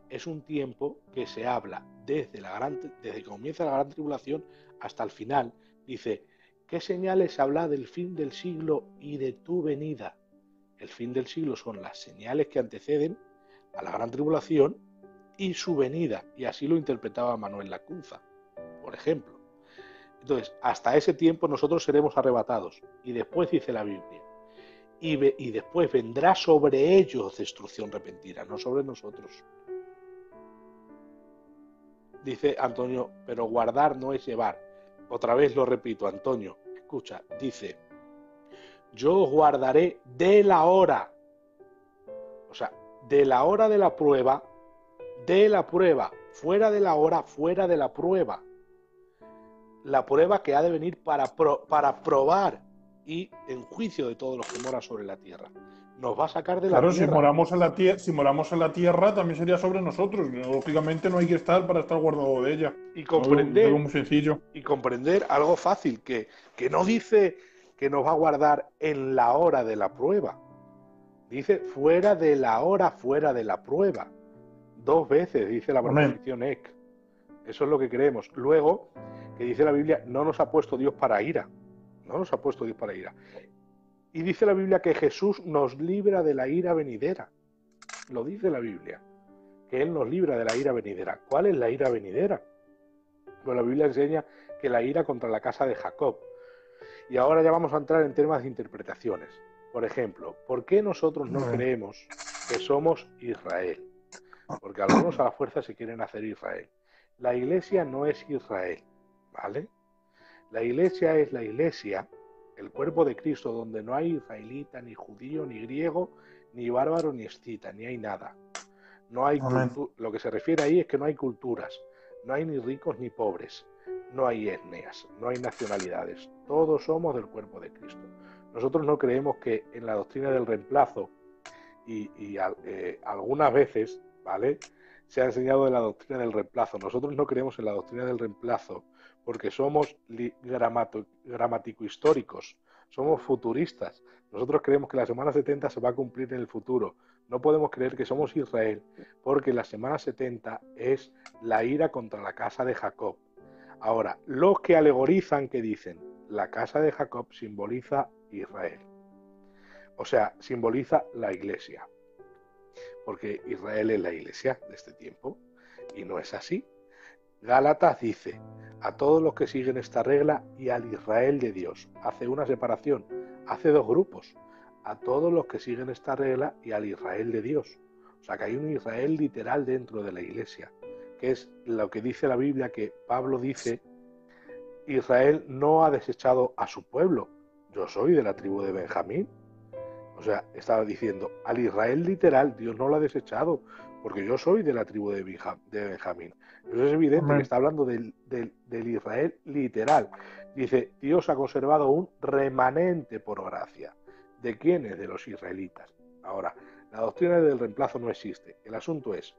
es un tiempo que se habla desde que comienza la gran tribulación hasta el final. Dice, ¿qué señales habla del fin del siglo y de tu venida? El fin del siglo son las señales que anteceden a la gran tribulación y su venida, y así lo interpretaba Manuel Lacunza, por ejemplo. Entonces, hasta ese tiempo nosotros seremos arrebatados, y después dice la Biblia, y después vendrá sobre ellos destrucción repentina, no sobre nosotros. Dice Antonio, pero guardar no es llevar. Otra vez lo repito, Antonio, escucha, dice, yo os guardaré de la hora, o sea, de la hora de la prueba, fuera de la hora, fuera de la prueba que ha de venir para probar y en juicio de todos los que moran sobre la tierra. Nos va a sacar de la tierra. Si moramos en la tierra, también sería sobre nosotros. Lógicamente no hay que estar para estar guardado de ella. Y comprender, algo muy sencillo. Y comprender algo fácil, que no dice que nos va a guardar en la hora de la prueba. Dice fuera de la hora, fuera de la prueba. 2 veces dice la preposición ek. Eso es lo que creemos. Luego, que dice la Biblia, no nos ha puesto Dios para ira. No nos ha puesto Dios para ira. Y dice la Biblia que Jesús nos libra de la ira venidera. Lo dice la Biblia, que Él nos libra de la ira venidera. ¿Cuál es la ira venidera? Pues la Biblia enseña que la ira contra la casa de Jacob. Y ahora ya vamos a entrar en temas de interpretaciones. Por ejemplo, ¿por qué nosotros no creemos que somos Israel? Porque algunos a la fuerza se quieren hacer Israel. La iglesia no es Israel, ¿vale? La iglesia es la iglesia, el cuerpo de Cristo, donde no hay israelita, ni judío, ni griego, ni bárbaro, ni escita, ni hay nada. No hay lo que se refiere ahí es que no hay culturas, no hay ni ricos ni pobres, no hay etnias, no hay nacionalidades. Todos somos del cuerpo de Cristo. Nosotros no creemos que en la doctrina del reemplazo y algunas veces, ¿vale?, se ha enseñado de la doctrina del reemplazo. Nosotros no creemos en la doctrina del reemplazo porque somos gramático-históricos, somos futuristas. Nosotros creemos que la semana 70 se va a cumplir en el futuro. No podemos creer que somos Israel porque la semana 70 es la ira contra la casa de Jacob. Ahora, los que alegorizan, que dicen, la casa de Jacob simboliza Israel. O sea, simboliza la iglesia. Porque Israel es la iglesia de este tiempo y no es así. Gálatas dice, a todos los que siguen esta regla y al Israel de Dios. Hace una separación, hace 2 grupos. A todos los que siguen esta regla y al Israel de Dios. O sea que hay un Israel literal dentro de la iglesia, que es lo que dice la Biblia, que Pablo dice, Israel no ha desechado a su pueblo. Yo soy de la tribu de Benjamín. O sea, estaba diciendo, al Israel literal, Dios no lo ha desechado, porque yo soy de la tribu de Benjamín. Eso es evidente que está hablando del Israel literal. Dice, Dios ha conservado un remanente por gracia. ¿De quiénes? De los israelitas. Ahora, la doctrina del reemplazo no existe. El asunto es,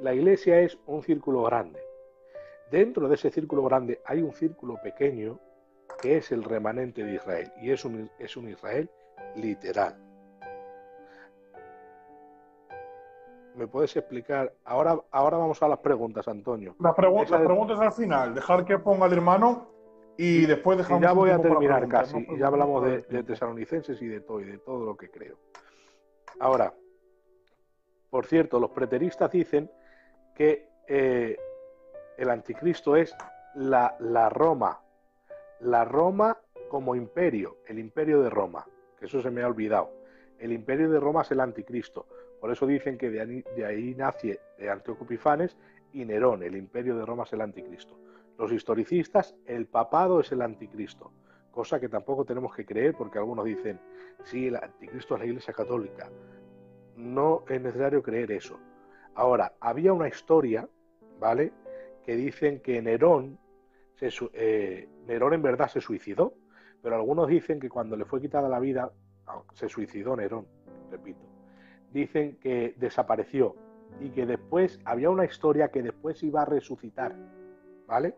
la iglesia es un círculo grande. Dentro de ese círculo grande hay un círculo pequeño que es el remanente de Israel. Y es un Israel literal. ¿Me puedes explicar? Ahora vamos a las preguntas, Antonio. Las preguntas al final. Dejar que ponga el hermano y después dejamos. Y ya voy a terminar casi. Y ya hablamos de tesalonicenses y de todo lo que creo. Ahora, por cierto, los preteristas dicen que el anticristo es la Roma. La Roma como imperio, el imperio de Roma. Que eso se me ha olvidado. El imperio de Roma es el anticristo. Por eso dicen que de ahí nace Antíoco Epifanes y Nerón. El imperio de Roma es el anticristo. Los historicistas, el papado es el anticristo. Cosa que tampoco tenemos que creer porque algunos dicen, sí, el anticristo es la Iglesia Católica. No es necesario creer eso. Ahora, había una historia, ¿vale?, que dicen que Nerón en verdad se suicidó. Pero algunos dicen que cuando le fue quitada la vida, se suicidó Nerón, repito. Dicen que desapareció y que después había una historia que después iba a resucitar, ¿vale?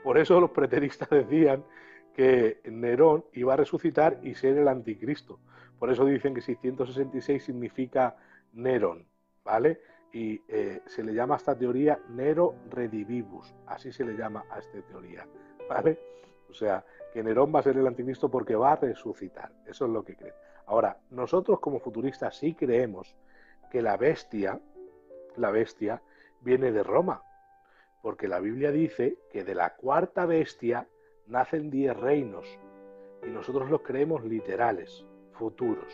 Por eso los preteristas decían que Nerón iba a resucitar y ser el anticristo, Por eso dicen que 666 significa Nerón, ¿vale? Y se le llama a esta teoría Nero Redivivus, así se le llama a esta teoría, ¿vale? O sea, que Nerón va a ser el anticristo porque va a resucitar, eso es lo que creen. Ahora, nosotros como futuristas sí creemos que la bestia viene de Roma, porque la Biblia dice que de la cuarta bestia nacen 10 reinos, y nosotros los creemos literales, futuros.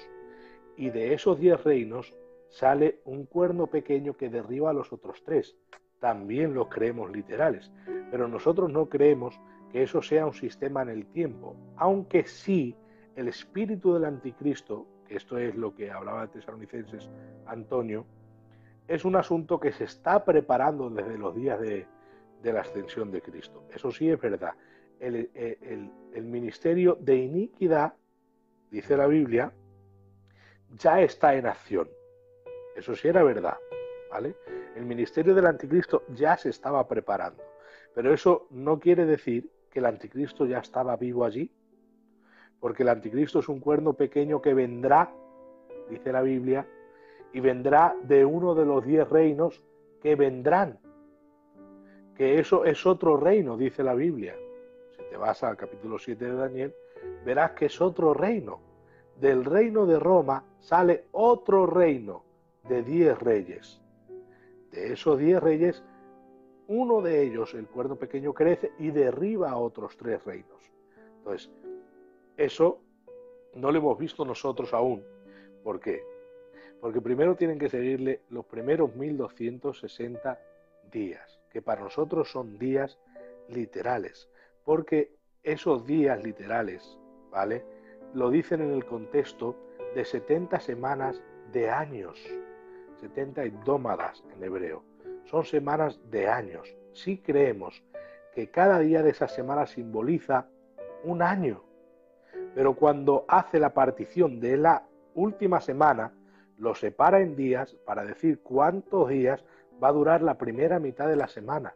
Y de esos 10 reinos sale un cuerno pequeño que derriba a los otros 3. También los creemos literales, pero nosotros no creemos que eso sea un sistema en el tiempo, aunque sí el espíritu del anticristo, que esto es lo que hablaba de Tesalonicenses Antonio, es un asunto que se está preparando desde los días de la ascensión de Cristo. Eso sí es verdad. El ministerio de iniquidad, dice la Biblia, ya está en acción. Eso sí era verdad, ¿vale? El ministerio del anticristo ya se estaba preparando, pero eso no quiere decir que el anticristo ya estaba vivo allí, porque el anticristo es un cuerno pequeño que vendrá, dice la Biblia, y vendrá de uno de los 10 reinos que vendrán, que eso es otro reino, dice la Biblia. Si te vas al capítulo 7 de Daniel, verás que es otro reino. Del reino de Roma sale otro reino de 10 reyes. De esos 10 reyes, uno de ellos, el cuerno pequeño, crece y derriba a otros 3 reinos. Entonces, eso no lo hemos visto nosotros aún. ¿Por qué? Porque primero tienen que seguirle los primeros 1260 días, que para nosotros son días literales, porque esos días literales, ¿vale?, lo dicen en el contexto de 70 semanas de años, 70 dómadas en hebreo, son semanas de años. Sí creemos que cada día de esas semanas simboliza un año, pero cuando hace la partición de la última semana, lo separa en días para decir cuántos días va a durar la primera mitad de la semana.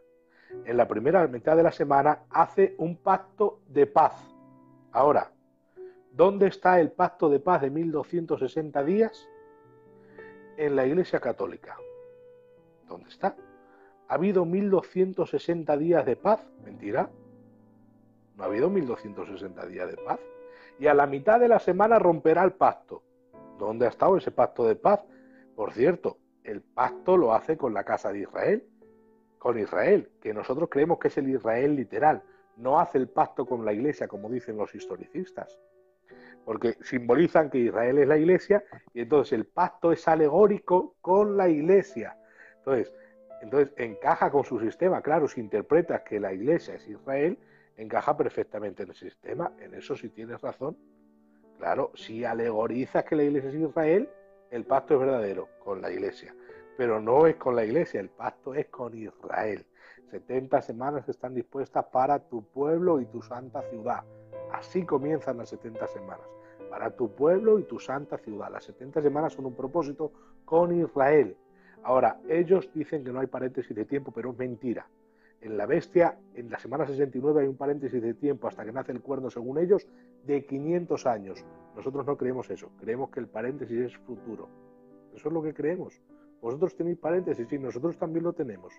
En la primera mitad de la semana hace un pacto de paz. Ahora, ¿dónde está el pacto de paz de 1260 días? En la Iglesia Católica. ¿Dónde está? ¿Ha habido 1260 días de paz? Mentira. No ha habido 1260 días de paz. Y a la mitad de la semana romperá el pacto. ¿Dónde ha estado ese pacto de paz? Por cierto, el pacto lo hace con la casa de Israel, con Israel, que nosotros creemos que es el Israel literal. No hace el pacto con la Iglesia, como dicen los historicistas, porque simbolizan que Israel es la Iglesia y entonces el pacto es alegórico con la Iglesia. Entonces encaja con su sistema. Claro, si interpretas que la Iglesia es Israel, encaja perfectamente en el sistema. En eso sí tienes razón. Claro, si alegorizas que la Iglesia es Israel, el pacto es verdadero con la Iglesia, pero no es con la Iglesia, el pacto es con Israel. 70 semanas están dispuestas para tu pueblo y tu santa ciudad. Así comienzan las 70 semanas, para tu pueblo y tu santa ciudad. Las 70 semanas son un propósito con Israel. Ahora, ellos dicen que no hay paréntesis de tiempo, pero es mentira. En la bestia, en la semana 69 hay un paréntesis de tiempo hasta que nace el cuerno, según ellos, de 500 años. Nosotros no creemos eso, creemos que el paréntesis es futuro. Eso es lo que creemos. Vosotros tenéis paréntesis, sí, nosotros también lo tenemos,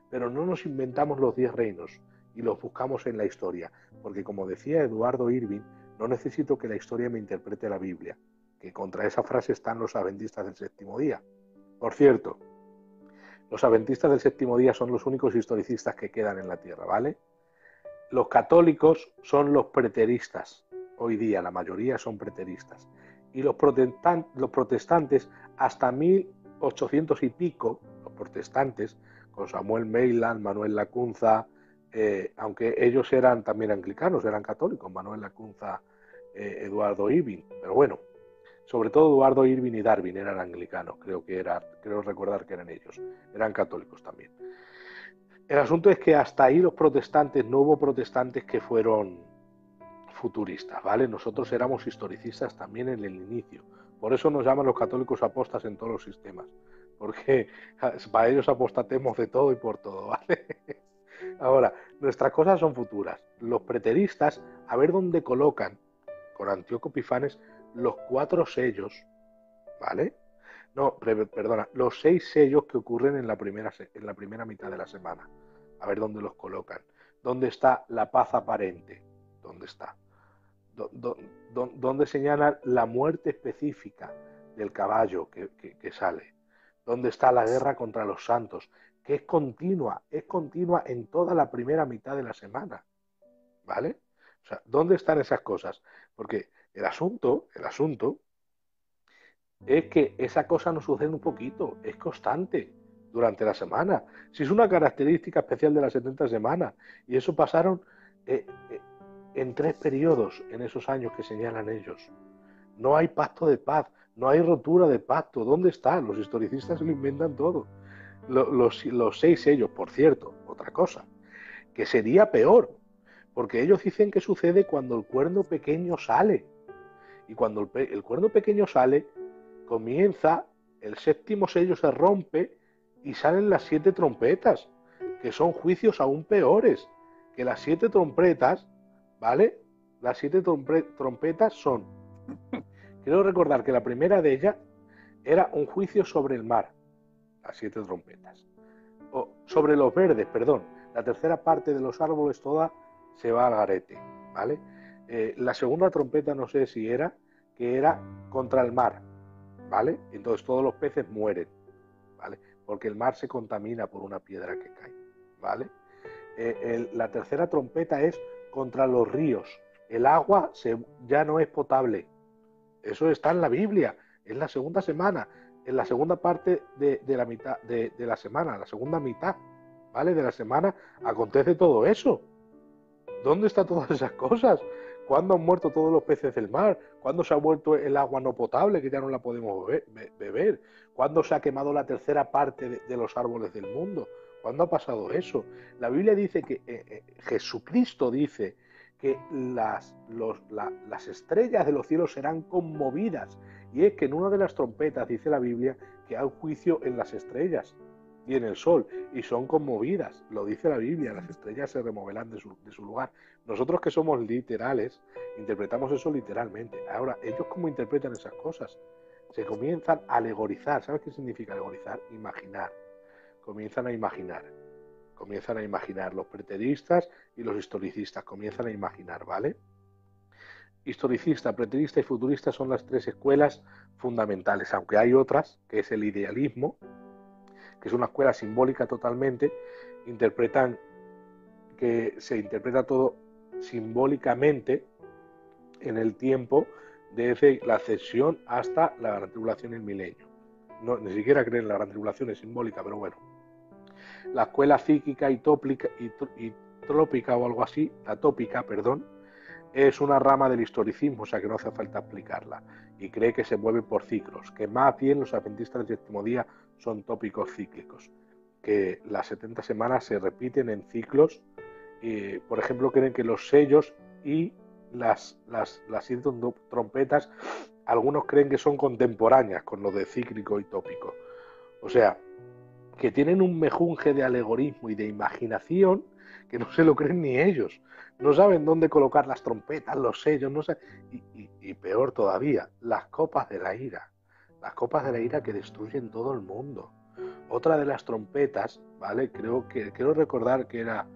pero no nos inventamos los 10 reinos y los buscamos en la historia, porque como decía Eduardo Irving, no necesito que la historia me interprete la Biblia, que contra esa frase están los adventistas del séptimo día. Por cierto, los adventistas del séptimo día son los únicos historicistas que quedan en la tierra, ¿vale? Los católicos son los preteristas. Hoy día la mayoría son preteristas. Y los protestantes hasta 1800 y pico, los protestantes, con Samuel Meyland, Manuel Lacunza, aunque ellos eran también anglicanos, eran católicos, Manuel Lacunza, Eduardo Irving, pero bueno, sobre todo Eduardo Irving y Darwin eran anglicanos, creo recordar que eran ellos, eran católicos también. El asunto es que hasta ahí los protestantes, no hubo protestantes que fueron futuristas, ¿vale? Nosotros éramos historicistas también en el inicio. Por eso nos llaman los católicos apostas en todos los sistemas, porque para ellos apostatemos de todo y por todo, ¿vale? Ahora, nuestras cosas son futuras. Los preteristas, a ver dónde colocan, con Antíoco Epifanes, los 4 sellos, ¿vale? No, perdona, los 6 sellos que ocurren en la primera mitad de la semana. A ver dónde los colocan. ¿Dónde está la paz aparente? ¿Dónde está? ¿Dónde señalan la muerte específica del caballo que sale? ¿Dónde está la guerra contra los santos? Que es continua en toda la primera mitad de la semana, ¿vale? O sea, ¿dónde están esas cosas? Porque el asunto es que esa cosa no sucede un poquito, es constante durante la semana. Si es una característica especial de las 70 semanas, y eso pasaron eh, eh, en 3 periodos en esos años que señalan ellos. No hay pacto de paz, no hay rotura de pacto. ¿Dónde está? Los historicistas se lo inventan todo. Los 6 sellos, por cierto, otra cosa, que sería peor, porque ellos dicen que sucede cuando el cuerno pequeño sale. Y cuando el cuerno pequeño sale, comienza, el 7º sello se rompe y salen las 7 trompetas, que son juicios aún peores, que las 7 trompetas, ¿vale? Las 7 trompetas son, quiero recordar que la primera de ellas era un juicio sobre el mar, las 7 trompetas, o sobre los verdes, perdón, la tercera parte de los árboles toda se va al garete, ¿vale? La segunda trompeta no sé si era, que era contra el mar, ¿vale? Entonces todos los peces mueren, ¿vale? Porque el mar se contamina por una piedra que cae, ¿vale? La tercera trompeta es contra los ríos. El agua ya no es potable. Eso está en la Biblia, en la segunda semana, en la segunda parte de la mitad de la semana, la segunda mitad, ¿vale? De la semana acontece todo eso. ¿Dónde están todas esas cosas? ¿Cuándo han muerto todos los peces del mar? ¿Cuándo se ha vuelto el agua no potable que ya no la podemos beber? ¿Cuándo se ha quemado la tercera parte de los árboles del mundo? ¿Cuándo ha pasado eso? La Biblia dice que Jesucristo dice que las estrellas de los cielos serán conmovidas. Y es que en una de las trompetas dice la Biblia que hay juicio en las estrellas y en el sol, y son conmovidas, lo dice la Biblia, las estrellas se removerán de su lugar. Nosotros que somos literales, interpretamos eso literalmente. Ahora, ellos cómo interpretan esas cosas, se comienzan a alegorizar. ¿Sabes qué significa alegorizar? Imaginar. Comienzan a imaginar, los preteristas y los historicistas comienzan a imaginar, ¿vale? Historicista, preterista y futurista son las 3 escuelas fundamentales, aunque hay otras, que es el idealismo, que es una escuela simbólica totalmente, que se interpreta todo simbólicamente en el tiempo desde la ascensión hasta la gran tribulación y el milenio. No, ni siquiera creen en la gran tribulación, es simbólica, pero bueno. La escuela psíquica y trópica o algo así, la tópica, perdón, es una rama del historicismo, o sea que no hace falta explicarla, y cree que se mueve por ciclos, que más bien los adventistas del séptimo día son tópicos cíclicos, que las 70 semanas se repiten en ciclos, y, por ejemplo, creen que los sellos y las 7 trompetas, algunos creen que son contemporáneas con lo de cíclico y tópico, o sea, que tienen un mejunje de alegorismo y de imaginación que no se lo creen ni ellos. No saben dónde colocar las trompetas, los sellos, no sé. Y peor todavía, las copas de la ira. Las copas de la ira que destruyen todo el mundo. Otra de las trompetas, ¿vale? Quiero recordar que era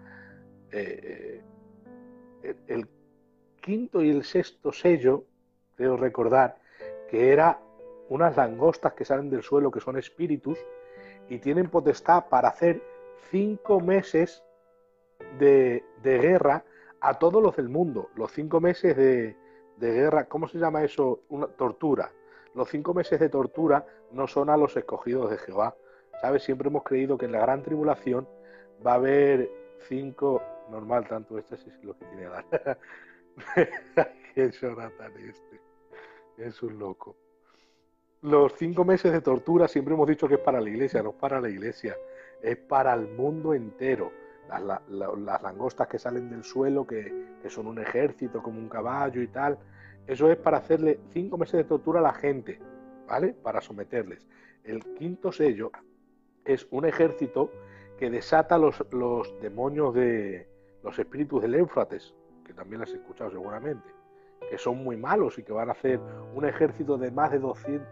el 5º y el 6º sello, creo recordar, que era unas langostas que salen del suelo, que son espíritus, y tienen potestad para hacer 5 meses de guerra a todos los del mundo. Los 5 meses de guerra, ¿cómo se llama eso? Una tortura. Los 5 meses de tortura no son a los escogidos de Jehová. ¿Sabes? Siempre hemos creído que en la gran tribulación va a haber 5, normal, tanto este sí es lo que tiene que dar. Qué Jonathan este. Es un loco. Los 5 meses de tortura siempre hemos dicho que es para la iglesia, no es para la iglesia, es para el mundo entero. Las langostas que salen del suelo, que son un ejército como un caballo y tal, eso es para hacerle 5 meses de tortura a la gente, ¿vale? Para someterles. El 5º sello es un ejército que desata los demonios de los espíritus del Éufrates, que también las has escuchado seguramente, que son muy malos y que van a hacer un ejército de más de 200,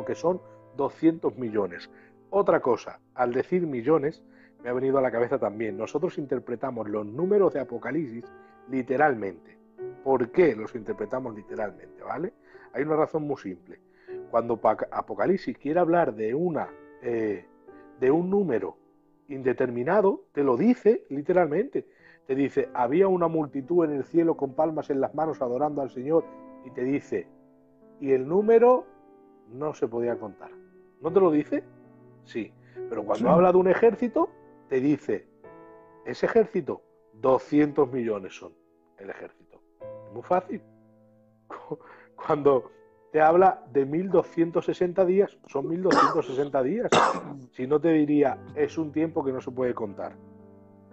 que son 200 millones. Otra cosa, al decir millones, me ha venido a la cabeza también, nosotros interpretamos los números de Apocalipsis literalmente. ¿Por qué los interpretamos literalmente? ¿Vale? Hay una razón muy simple. Cuando Apocalipsis quiere hablar de un número indeterminado, te lo dice literalmente. Te dice, había una multitud en el cielo con palmas en las manos adorando al Señor, y te dice, y el número no se podía contar. ¿No te lo dice? Sí. Pero cuando habla de un ejército, te dice, ese ejército, 200 millones son el ejército. Es muy fácil. Cuando te habla de 1260 días, son 1260 días. Si no, te diría, es un tiempo que no se puede contar,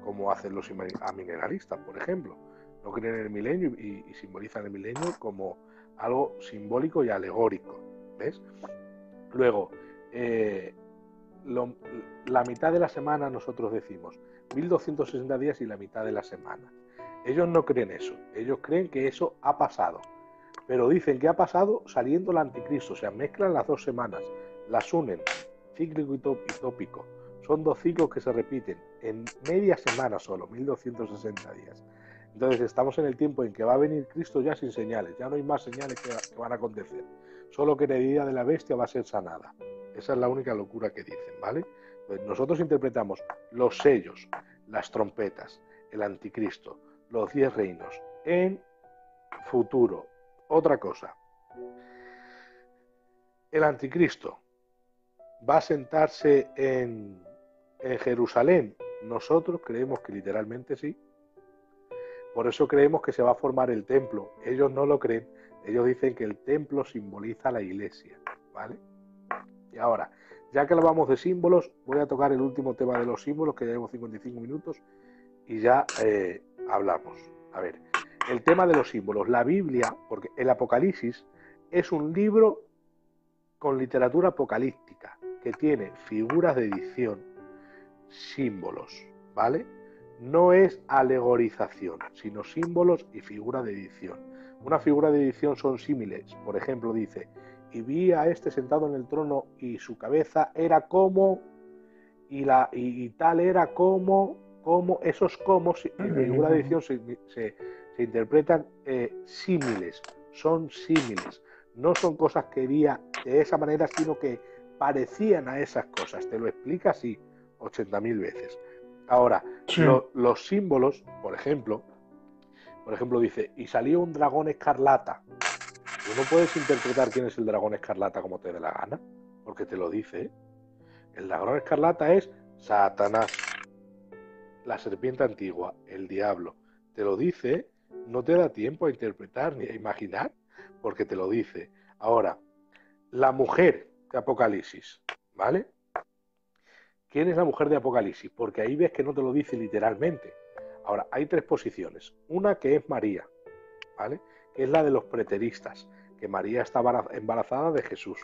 como hacen los amineralistas, por ejemplo. No creen en el milenio y simbolizan el milenio como algo simbólico y alegórico. ¿Ves? Luego, la mitad de la semana nosotros decimos 1260 días y la mitad de la semana. Ellos no creen eso. Ellos creen que eso ha pasado. Pero dicen que ha pasado saliendo el anticristo. O sea, mezclan las 2 semanas, las unen, cíclico y tópico. Son 2 ciclos que se repiten en media semana solo, 1260 días. Entonces estamos en el tiempo en que va a venir Cristo ya sin señales. Ya no hay más señales que van a acontecer. Solo que la herida de la bestia va a ser sanada. Esa es la única locura que dicen, ¿vale? Entonces nosotros interpretamos los sellos, las trompetas, el anticristo, los 10 reinos en futuro. Otra cosa, el anticristo va a sentarse en Jerusalén. Nosotros creemos que literalmente sí. Por eso creemos que se va a formar el templo. Ellos no lo creen. Ellos dicen que el templo simboliza la iglesia, ¿vale? Y ahora, ya que hablamos de símbolos, voy a tocar el último tema de los símbolos, que ya llevo 55 minutos, y ya hablamos. A ver, el tema de los símbolos. La Biblia, porque el Apocalipsis es un libro con literatura apocalíptica, que tiene figuras de edición, símbolos, ¿vale? No es alegorización, sino símbolos y figuras de edición. Una figura de edición son símiles. Por ejemplo, dice, y vi a este sentado en el trono y su cabeza era como, y tal era como esos como, en figura de edición se interpretan símiles, son símiles. No son cosas que veía de esa manera, sino que parecían a esas cosas. Te lo explica así 80.000 veces. Ahora, sí. Los símbolos, por ejemplo, dice, y salió un dragón escarlata. Tú no puedes interpretar quién es el dragón escarlata como te dé la gana, porque te lo dice. El dragón escarlata es Satanás, la serpiente antigua, el diablo. Te lo dice, no te da tiempo a interpretar ni a imaginar, porque te lo dice. Ahora, la mujer de Apocalipsis, ¿vale? ¿Quién es la mujer de Apocalipsis? Porque ahí ves que no te lo dice literalmente. Ahora, hay 3 posiciones. Una que es María, ¿vale? Que es la de los preteristas, que María estaba embarazada de Jesús,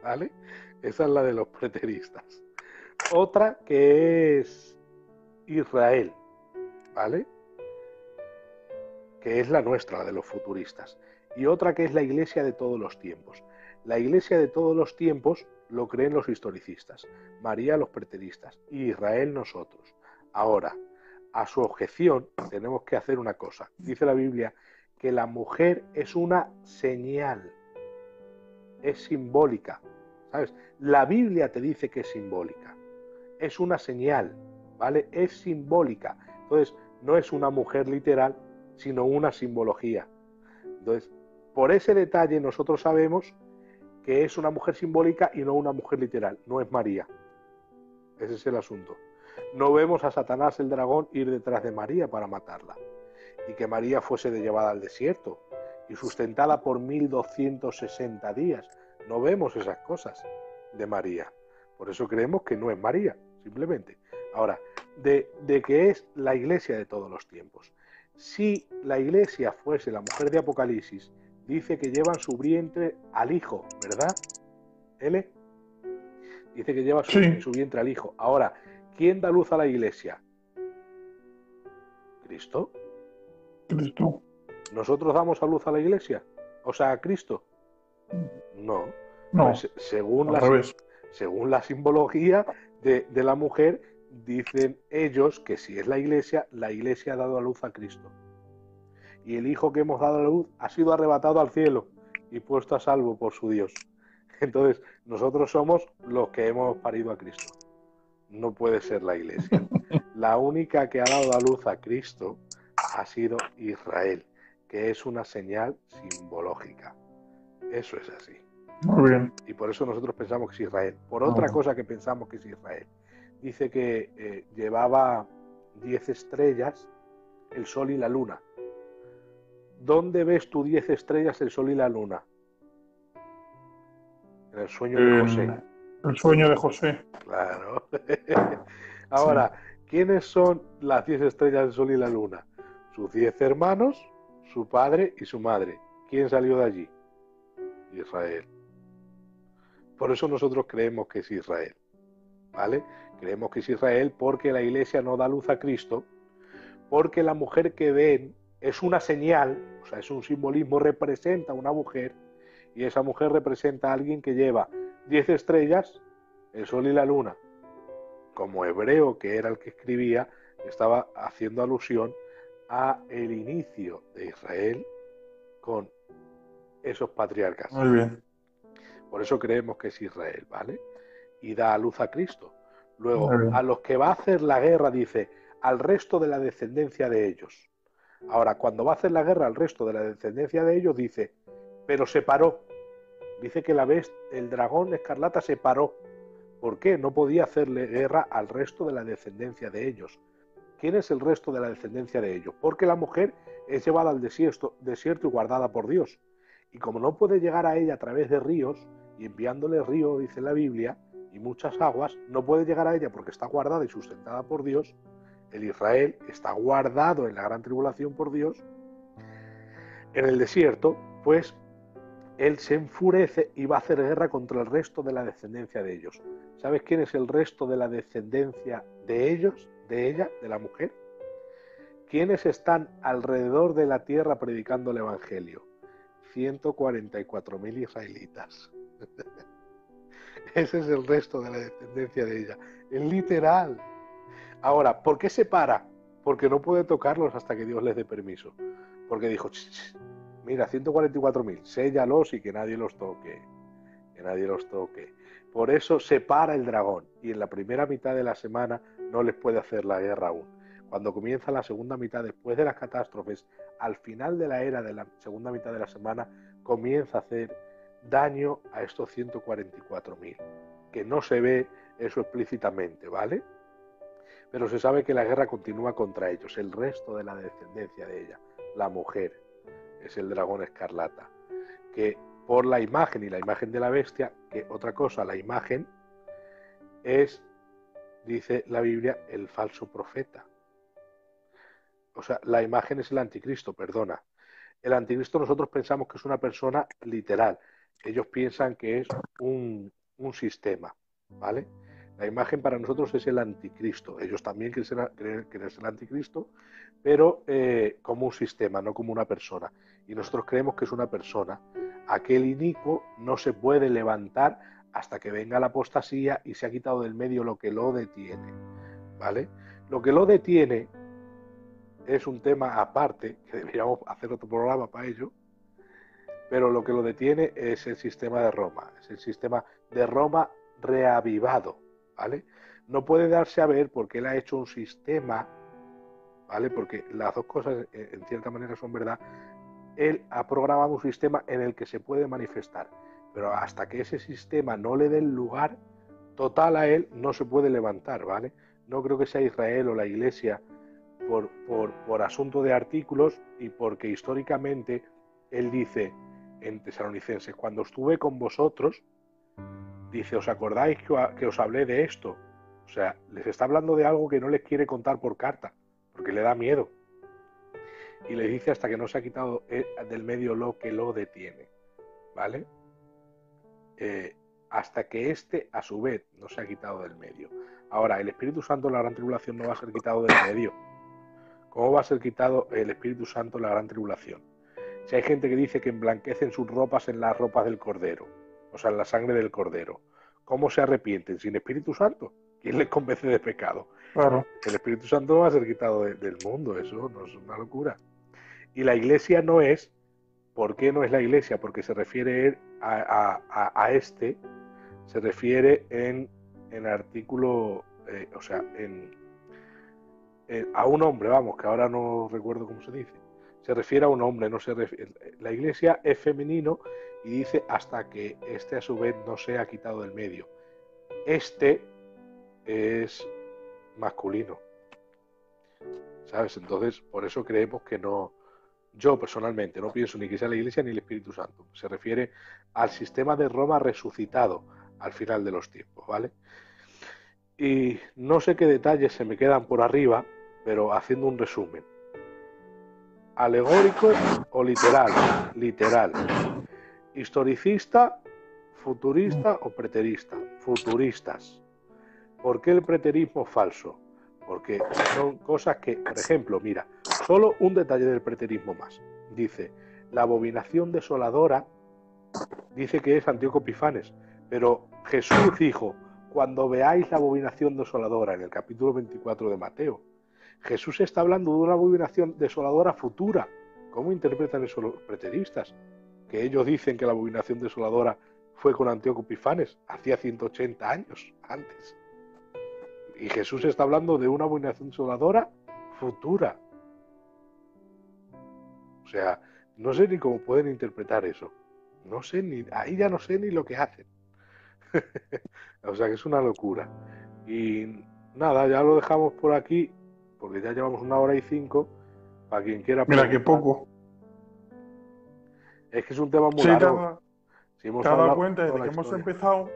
¿vale? Esa es la de los preteristas. Otra que es Israel, ¿vale? Que es la nuestra, la de los futuristas. Y otra que es la iglesia de todos los tiempos. La iglesia de todos los tiempos lo creen los historicistas, María los preteristas y Israel nosotros. Ahora, a su objeción tenemos que hacer una cosa. Dice la Biblia que la mujer es una señal, es simbólica, ¿sabes? La Biblia te dice que es simbólica, es una señal, ¿vale? Es simbólica. Entonces, no es una mujer literal, sino una simbología. Entonces, por ese detalle nosotros sabemos que es una mujer simbólica y no una mujer literal, no es María. Ese es el asunto. No vemos a Satanás el dragón ir detrás de María para matarla, y que María fuese llevada al desierto y sustentada por 1260 días. No vemos esas cosas de María. Por eso creemos que no es María, simplemente. Ahora, de que es la iglesia de todos los tiempos. Si la iglesia fuese la mujer de Apocalipsis, dice que lleva en su vientre al hijo, ¿verdad? ¿L? Dice que lleva en su vientre al hijo. Ahora, ¿quién da luz a la iglesia? ¿Cristo? Cristo. ¿Nosotros damos a luz a la iglesia? O sea, a Cristo. No. No, Pues según al revés. según la simbología de la mujer, dicen ellos que si es la iglesia ha dado a luz a Cristo. Y el hijo que hemos dado a luz ha sido arrebatado al cielo y puesto a salvo por su Dios. Entonces, nosotros somos los que hemos parido a Cristo. No puede ser la iglesia. La única que ha dado a luz a Cristo ha sido Israel, que es una señal simbológica. Eso es así. Muy bien. Y por eso nosotros pensamos que es Israel. Por otra cosa que pensamos que es Israel. Dice que llevaba 10 estrellas, el sol y la luna. ¿Dónde ves tú 10 estrellas, el sol y la luna? En el sueño de José. El sueño de José. Claro. Ahora, ¿quiénes son las 10 estrellas del sol y la luna? Sus 10 hermanos, su padre y su madre. ¿Quién salió de allí? Israel. Por eso nosotros creemos que es Israel. ¿Vale? Creemos que es Israel porque la iglesia no da luz a Cristo, porque la mujer que ven es una señal, o sea, es un simbolismo, representa a una mujer, y esa mujer representa a alguien que lleva 10 estrellas, el sol y la luna. Como hebreo, que era el que escribía, estaba haciendo alusión a el inicio de Israel con esos patriarcas. Muy bien. Por eso creemos que es Israel, ¿vale? Y da a luz a Cristo. Luego, a los que va a hacer la guerra, dice, al resto de la descendencia de ellos. Ahora, cuando va a hacer la guerra al resto de la descendencia de ellos, dice, pero se paró. Dice que el dragón escarlata se paró. ¿Por qué? No podía hacerle guerra al resto de la descendencia de ellos. ¿Quién es el resto de la descendencia de ellos? Porque la mujer es llevada al desierto y guardada por Dios. Y como no puede llegar a ella a través de ríos, y enviándole río, dice la Biblia, y muchas aguas, no puede llegar a ella porque está guardada y sustentada por Dios. El Israel está guardado en la gran tribulación por Dios. En el desierto, pues, él se enfurece y va a hacer guerra contra el resto de la descendencia de ellos. ¿Sabes quién es el resto de la descendencia de ellos, de ella, de la mujer? ¿Quiénes están alrededor de la tierra predicando el Evangelio? 144.000 israelitas. Ese es el resto de la descendencia de ella. Es literal. Ahora, ¿por qué se para? Porque no puede tocarlos hasta que Dios les dé permiso. Porque dijo, mira, 144.000, séllalos y que nadie los toque. Que nadie los toque. Por eso se para el dragón. Y en la primera mitad de la semana no les puede hacer la guerra aún. Cuando comienza la segunda mitad, después de las catástrofes, al final de la era de la segunda mitad de la semana, comienza a hacer daño a estos 144.000. Que no se ve eso explícitamente, ¿vale? Pero se sabe que la guerra continúa contra ellos, el resto de la descendencia de ella, la mujer, es el dragón escarlata, que por la imagen y la imagen de la bestia, que otra cosa, la imagen es, dice la Biblia, el falso profeta. O sea, la imagen es el anticristo, perdona. El anticristo nosotros pensamos que es una persona literal. Ellos piensan que es un sistema, ¿vale? La imagen para nosotros es el anticristo. Ellos también creen que es el anticristo, pero como un sistema, no como una persona. Y nosotros creemos que es una persona. Aquel inicuo no se puede levantar hasta que venga la apostasía y se ha quitado del medio lo que lo detiene, ¿vale? Lo que lo detiene es un tema aparte, que deberíamos hacer otro programa para ello, pero lo que lo detiene es el sistema de Roma, es el sistema de Roma reavivado, ¿vale? No puede darse a ver porque él ha hecho un sistema, ¿vale? Porque las dos cosas en cierta manera son verdad. Él ha programado un sistema en el que se puede manifestar, pero hasta que ese sistema no le dé el lugar total a él, no se puede levantar, ¿vale? No creo que sea Israel o la Iglesia por asunto de artículos y porque históricamente él dice en Tesalonicenses, cuando estuve con vosotros, dice, ¿os acordáis que os hablé de esto? O sea, les está hablando de algo que no les quiere contar por carta, porque le da miedo. Y le dice hasta que no se ha quitado del medio lo que lo detiene, ¿vale? Hasta que este, a su vez, no se ha quitado del medio. Ahora, el Espíritu Santo en la gran tribulación no va a ser quitado del medio. ¿Cómo va a ser quitado el Espíritu Santo en la gran tribulación? Si hay gente que dice que emblanquecen sus ropas en las ropas del Cordero, o sea, en la sangre del Cordero, ¿cómo se arrepienten? ¿Sin Espíritu Santo? ¿Quién les convence de pecado? Claro. El Espíritu Santo no va a ser quitado del mundo, eso no es una locura. Y la iglesia no es, ¿por qué no es la iglesia? Porque se refiere a este, se refiere en artículo, o sea, a un hombre, vamos, que ahora no recuerdo cómo se dice. Se refiere a un hombre, no se refiere. La iglesia es femenino y dice hasta que este a su vez no sea quitado del medio. Este es masculino, ¿sabes? Entonces, por eso creemos que no. Yo personalmente no pienso ni que sea la Iglesia ni el Espíritu Santo. Se refiere al sistema de Roma resucitado al final de los tiempos, ¿vale? Y no sé qué detalles se me quedan por arriba, pero haciendo un resumen. ¿Alegórico o literal? Literal. ¿Historicista, futurista o preterista? Futuristas. ¿Por qué el preterismo falso? Porque son cosas que, por ejemplo, mira, solo un detalle del preterismo más. Dice, la abominación desoladora, dice que es Antíoco Epifanes, pero Jesús dijo, cuando veáis la abominación desoladora, en el capítulo 24 de Mateo, Jesús está hablando de una abominación desoladora futura. ¿Cómo interpretan eso los preteristas? Que ellos dicen que la abominación desoladora fue con Antíoco Epifanes, hacía 180 años antes. Y Jesús está hablando de una abominación desoladora futura. O sea, no sé ni cómo pueden interpretar eso. No sé ni, ahí ya no sé ni lo que hacen. O sea que es una locura. Y nada, ya lo dejamos por aquí, porque ya llevamos 1 hora y 5. Para quien quiera Mira, qué preguntar. poco. Es que es un tema muy Sí, largo. Si te hemos has dado hablado cuenta, toda desde la que hemos historia. empezado,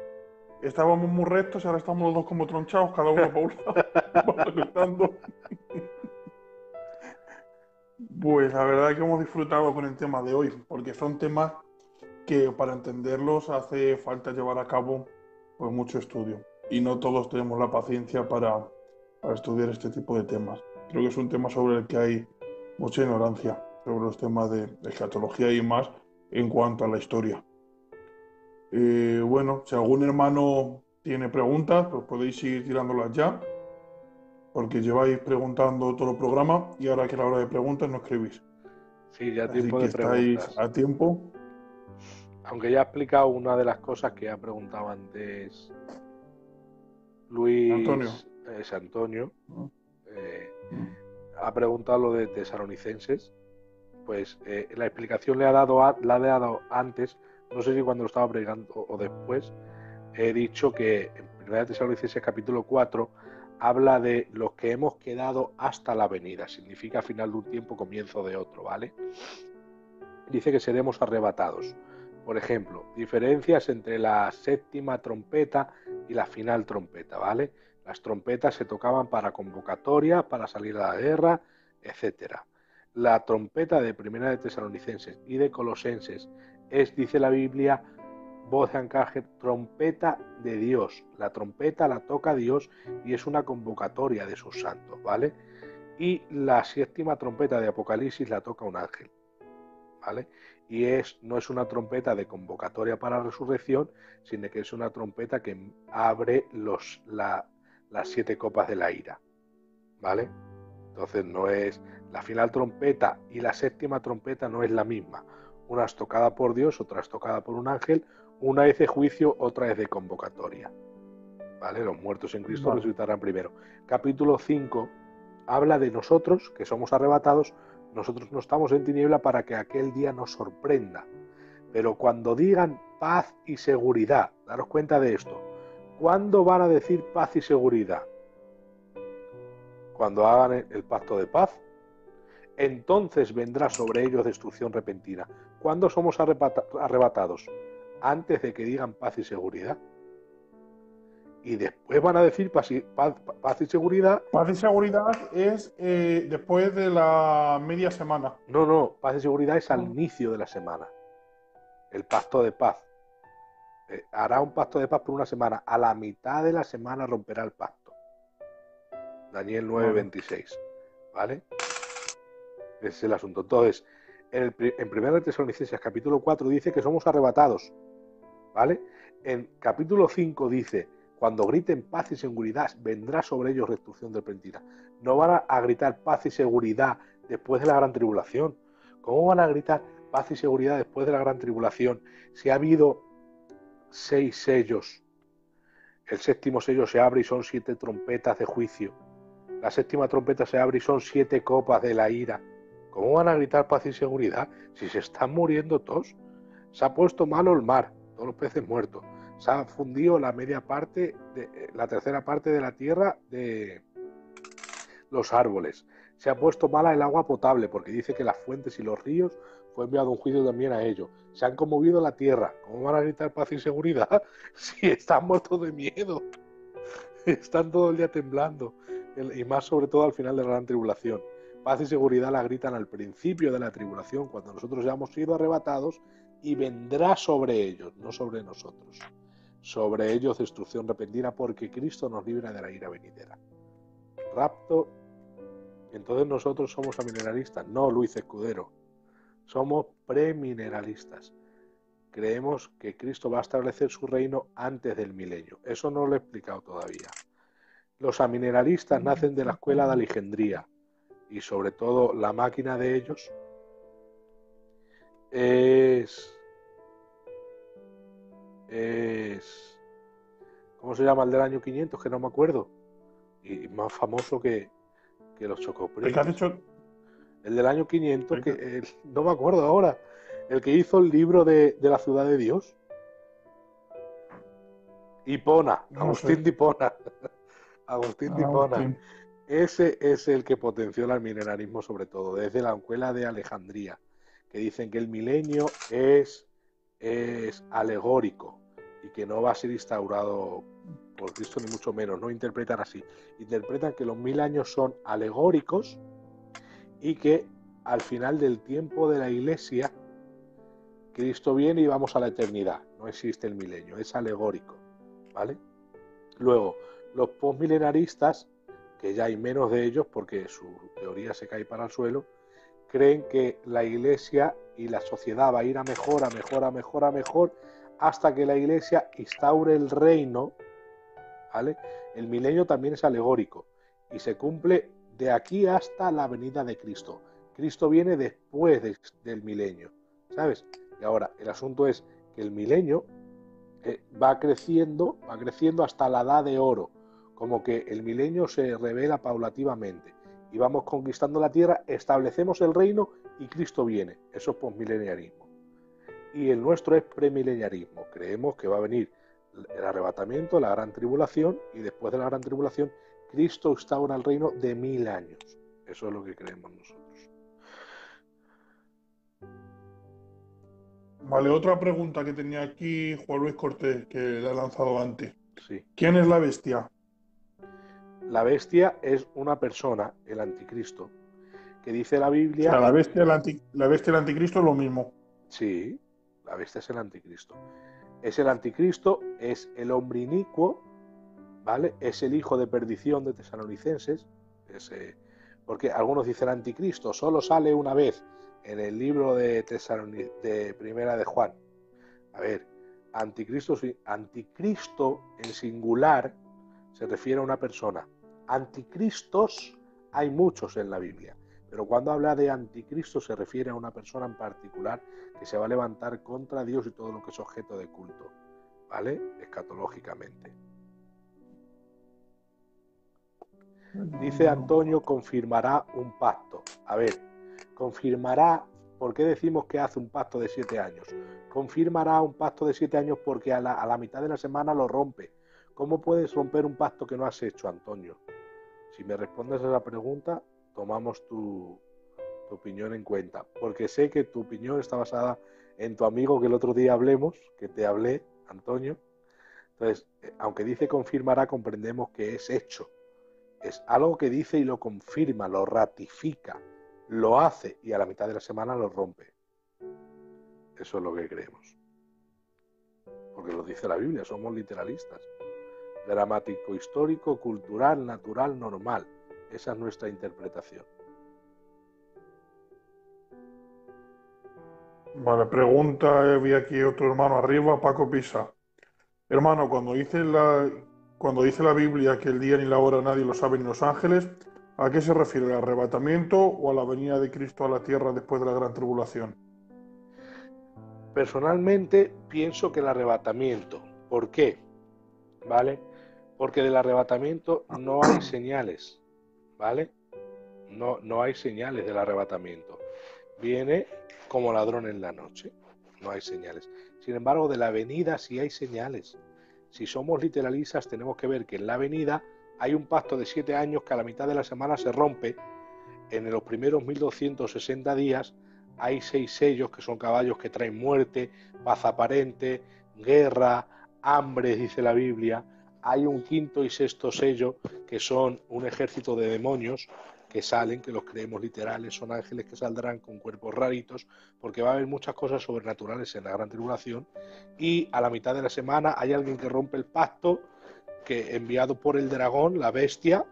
estábamos muy rectos y ahora estamos los dos como tronchados, cada uno para un lado. Vamos gritando. Pues la verdad es que hemos disfrutado con el tema de hoy, porque son temas que para entenderlos hace falta llevar a cabo pues mucho estudio. Y no todos tenemos la paciencia para estudiar este tipo de temas. Creo que es un tema sobre el que hay mucha ignorancia, sobre los temas de escatología y más en cuanto a la historia. Bueno, si algún hermano tiene preguntas, pues podéis ir tirándolas ya, porque lleváis preguntando todo el programa y ahora que es la hora de preguntas no escribís. Sí, ya Así tiempo que de estáis preguntas. a tiempo. Aunque ya he explicado una de las cosas que ha preguntado antes Antonio. Luis Antonio. Ha preguntado lo de tesalonicenses. Pues la explicación la he dado antes, no sé si cuando lo estaba predicando o después. He dicho que en 1 Tesalonicenses capítulo 4 habla de los que hemos quedado hasta la venida, significa final de un tiempo, comienzo de otro, ¿vale? Dice que seremos arrebatados. Por ejemplo, diferencias entre la séptima trompeta y la final trompeta, ¿vale? Las trompetas se tocaban para convocatoria, para salir a la guerra, etcétera. La trompeta de Primera de Tesalonicenses y de Colosenses es, dice la Biblia, voz de arcángel, trompeta de Dios. La trompeta la toca Dios y es una convocatoria de sus santos, ¿vale? Y la séptima trompeta de Apocalipsis la toca un ángel, ¿vale? Y no es una trompeta de convocatoria para resurrección, sino que es una trompeta que abre las 7 copas de la ira, ¿vale? Entonces no es la final trompeta y la séptima trompeta no es la misma. Una es tocada por Dios, otra es tocada por un ángel, una es de juicio, otra es de convocatoria, ¿vale? Los muertos en Cristo Vale. resucitarán primero. Capítulo 5 habla de nosotros, que somos arrebatados. Nosotros no estamos en tiniebla para que aquel día nos sorprenda. Pero cuando digan paz y seguridad, daros cuenta de esto. ¿Cuándo van a decir paz y seguridad? Cuando hagan el pacto de paz. Entonces vendrá sobre ellos destrucción repentina. ¿Cuándo somos arrebatados? Antes de que digan paz y seguridad. Y después van a decir paz y seguridad. Paz y seguridad es después de la media semana. No, paz y seguridad es al No. inicio de la semana. El pacto de paz. Hará un pacto de paz por una semana. A la mitad de la semana romperá el pacto. Daniel 9:26. ¿Vale? Ese es el asunto. Entonces, En 1 Tesalonicenses capítulo 4 dice que somos arrebatados, ¿vale? En capítulo 5 dice, cuando griten paz y seguridad, vendrá sobre ellos restitución repentina. No van a gritar paz y seguridad después de la gran tribulación. ¿Cómo van a gritar paz y seguridad después de la gran tribulación si ha habido 6 sellos? El séptimo sello se abre y son 7 trompetas de juicio. La séptima trompeta se abre y son 7 copas de la ira. ¿Cómo van a gritar paz y seguridad si se están muriendo todos? Se ha puesto malo el mar, todos los peces muertos. Se ha fundido la la tercera parte de la tierra de los árboles. Se ha puesto mala el agua potable porque dice que las fuentes y los ríos fue enviado un juicio también a ellos. Se han conmovido la tierra. ¿Cómo van a gritar paz y seguridad si están muertos de miedo? Están todo el día temblando. Y más sobre todo al final de la gran tribulación. Paz y seguridad la gritan al principio de la tribulación, cuando nosotros ya hemos sido arrebatados, y vendrá sobre ellos, no sobre nosotros. Sobre ellos destrucción repentina, porque Cristo nos libra de la ira venidera. Rapto. Entonces nosotros somos amineralistas, no Luis Escudero. Somos premineralistas. Creemos que Cristo va a establecer su reino antes del milenio. Eso no lo he explicado todavía. Los amineralistas nacen de la escuela de Alejandría, y sobre todo la máquina de ellos es ¿cómo se llama el del año 500? Que no me acuerdo. Y más famoso que los ¿El que has chocoprimos. dicho? El del año 500, no me acuerdo ahora. El que hizo el libro de la ciudad de Dios. Hipona, No Agustín sé. de Hipona. Agustín de Hipona. Agustín. Ese es el que potenció el milenarismo, sobre todo, desde la escuela de Alejandría, que dicen que el milenio es alegórico y que no va a ser instaurado por Cristo, ni mucho menos. No interpretan así. Interpretan que los 1000 años son alegóricos y que al final del tiempo de la Iglesia, Cristo viene y vamos a la eternidad. No existe el milenio, es alegórico, ¿vale? Luego, los postmilenaristas, que ya hay menos de ellos porque su teoría se cae para el suelo, creen que la Iglesia y la sociedad va a ir a mejor, a mejor, a mejor, a mejor, hasta que la Iglesia instaure el reino, ¿vale? El milenio también es alegórico y se cumple de aquí hasta la venida de Cristo. Cristo viene después del milenio, ¿sabes? Y ahora, el asunto es que el milenio va creciendo hasta la edad de oro, como que el milenio se revela paulativamente y vamos conquistando la tierra, establecemos el reino y Cristo viene. Eso es posmileniarismo. Y el nuestro es premileniarismo. Creemos que va a venir el arrebatamiento, la gran tribulación, y después de la gran tribulación Cristo instaura el reino de 1000 años. Eso es lo que creemos nosotros. Vale, otra pregunta que tenía aquí Juan Luis Cortés, que le ha lanzado antes. Sí. ¿Quién es la bestia? La bestia es una persona, el anticristo, que dice la O Biblia... sea, la bestia y el anticristo es lo mismo. Sí, la bestia es el anticristo. Es el anticristo, es el hombre inicuo, ¿vale? Es el hijo de perdición de Tesalonicenses, porque algunos dicen anticristo, solo sale una vez en el libro de Primera de Juan. A ver, anticristo en singular se refiere a una persona. Anticristos hay muchos en la Biblia, pero cuando habla de anticristo se refiere a una persona en particular que se va a levantar contra Dios y todo lo que es objeto de culto, ¿vale? Escatológicamente. Dice Antonio, confirmará un pacto. A ver, confirmará, ¿por qué decimos que hace un pacto de 7 años? Confirmará un pacto de 7 años porque a la mitad de la semana lo rompe. ¿Cómo puedes romper un pacto que no has hecho, Antonio? Si me respondes a esa pregunta, tomamos tu opinión en cuenta, porque sé que tu opinión está basada en tu amigo que el otro día que te hablé, Antonio. Entonces, aunque dice confirmará, comprendemos que es hecho. Es algo que dice y lo confirma, lo ratifica, lo hace y a la mitad de la semana lo rompe. Eso es lo que creemos. Porque lo dice la Biblia, somos literalistas. Dramático, histórico, cultural, natural, normal. Esa es nuestra interpretación. Vale, pregunta, vi aquí otro hermano arriba, Paco Pisa. Hermano, cuando dice la Biblia que el día ni la hora nadie lo sabe ni los ángeles, ¿a qué se refiere? ¿Al arrebatamiento o a la venida de Cristo a la tierra después de la gran tribulación? Personalmente pienso que el arrebatamiento. ¿Por qué? ¿Vale? Porque del arrebatamiento no hay señales, ¿vale? No hay señales del arrebatamiento. Viene como ladrón en la noche, no hay señales. Sin embargo, de la venida sí hay señales. Si somos literalistas, tenemos que ver que en la venida hay un pacto de 7 años que a la mitad de la semana se rompe. En los primeros 1260 días hay 6 sellos que son caballos que traen muerte, paz aparente, guerra, hambre, dice la Biblia. Hay un quinto y sexto sello que son un ejército de demonios que salen, que los creemos literales, son ángeles que saldrán con cuerpos raritos, porque va a haber muchas cosas sobrenaturales en la gran tribulación. Y a la mitad de la semana hay alguien que rompe el pacto, que enviado por el dragón, la bestia,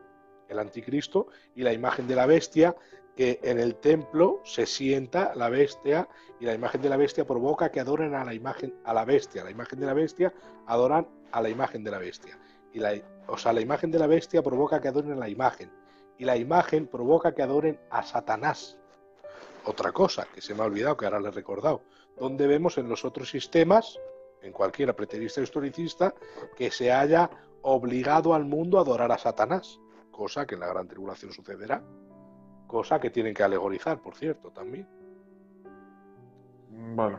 el anticristo, y la imagen de la bestia, que en el templo se sienta la bestia, y la imagen de la bestia provoca que adoren a la imagen, a la bestia. La imagen de la bestia adoran a la imagen de la bestia. La imagen de la bestia provoca que adoren a la imagen. Y la imagen provoca que adoren a Satanás. Otra cosa que se me ha olvidado, que ahora le he recordado, donde vemos en los otros sistemas, en cualquiera preterista o historicista, que se haya obligado al mundo a adorar a Satanás, cosa que en la gran tribulación sucederá, cosa que tienen que alegorizar, por cierto, también. Vale.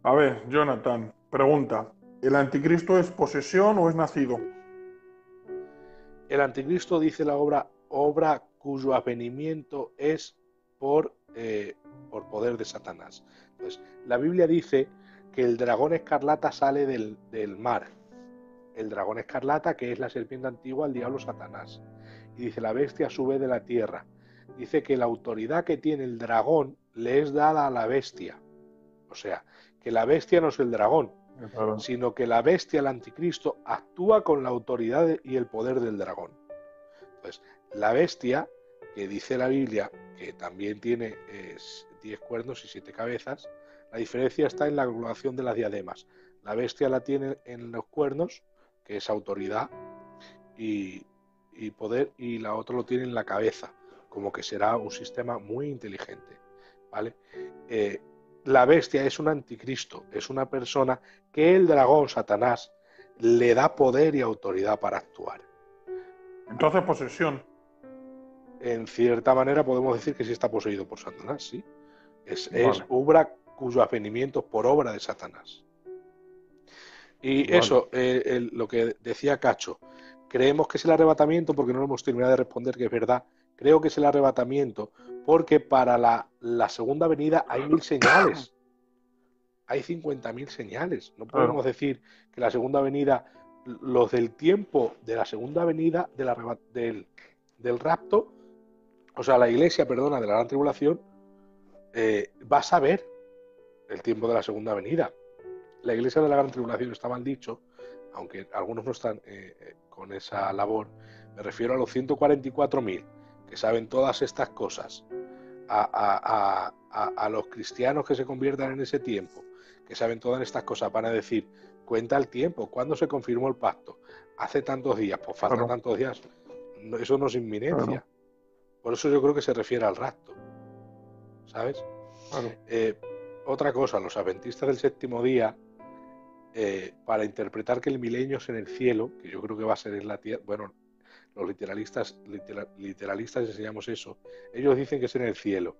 A ver, Jonathan, pregunta. ¿El anticristo es posesión o es nacido? El anticristo, dice la obra cuyo avenimiento es por poder de Satanás. Entonces, la Biblia dice que el dragón escarlata sale del mar. El dragón escarlata, que es la serpiente antigua, el diablo Satanás. Y dice, la bestia sube de la tierra. Dice que la autoridad que tiene el dragón le es dada a la bestia. O sea, que la bestia no es el dragón, Claro. sino que la bestia, el anticristo, actúa con la autoridad y el poder del dragón. Entonces, la bestia, que dice la Biblia, que también tiene 10 cuernos y 7 cabezas, la diferencia está en la colocación de las diademas. La bestia la tiene en los cuernos, que es autoridad y poder, y la otra lo tiene en la cabeza, como que será un sistema muy inteligente, ¿vale? La bestia es un anticristo, es una persona que el dragón, Satanás, le da poder y autoridad para actuar. Entonces, posesión. En cierta manera podemos decir que sí está poseído por Satanás, sí. Es Vale, obra cuyo avenimiento por obra de Satanás. Y vale. eso, lo que decía Cacho, creemos que es el arrebatamiento porque no lo hemos terminado de responder, que es verdad. Creo que es el arrebatamiento porque para la segunda venida hay 1000 señales, hay 50.000 señales. No podemos Claro. decir que la segunda venida, los del tiempo de la segunda venida del rapto, o sea, la iglesia, perdona, de la gran tribulación, va a saber el tiempo de la segunda venida. La iglesia de la gran tribulación está mal dicho, aunque algunos no están con esa labor. Me refiero a los 144.000 que saben todas estas cosas, a los cristianos que se conviertan en ese tiempo, que saben todas estas cosas, van a decir, cuenta el tiempo, ¿cuándo se confirmó el pacto? Hace tantos días, pues faltan Claro, tantos días. Eso no es claro, inminencia. Por eso yo creo que se refiere al rapto, ¿sabes? claro. Eh, Otra cosa, los adventistas del séptimo día, para interpretar que el milenio es en el cielo, que yo creo que va a ser en la tierra, bueno, los literalistas enseñamos eso, ellos dicen que es en el cielo.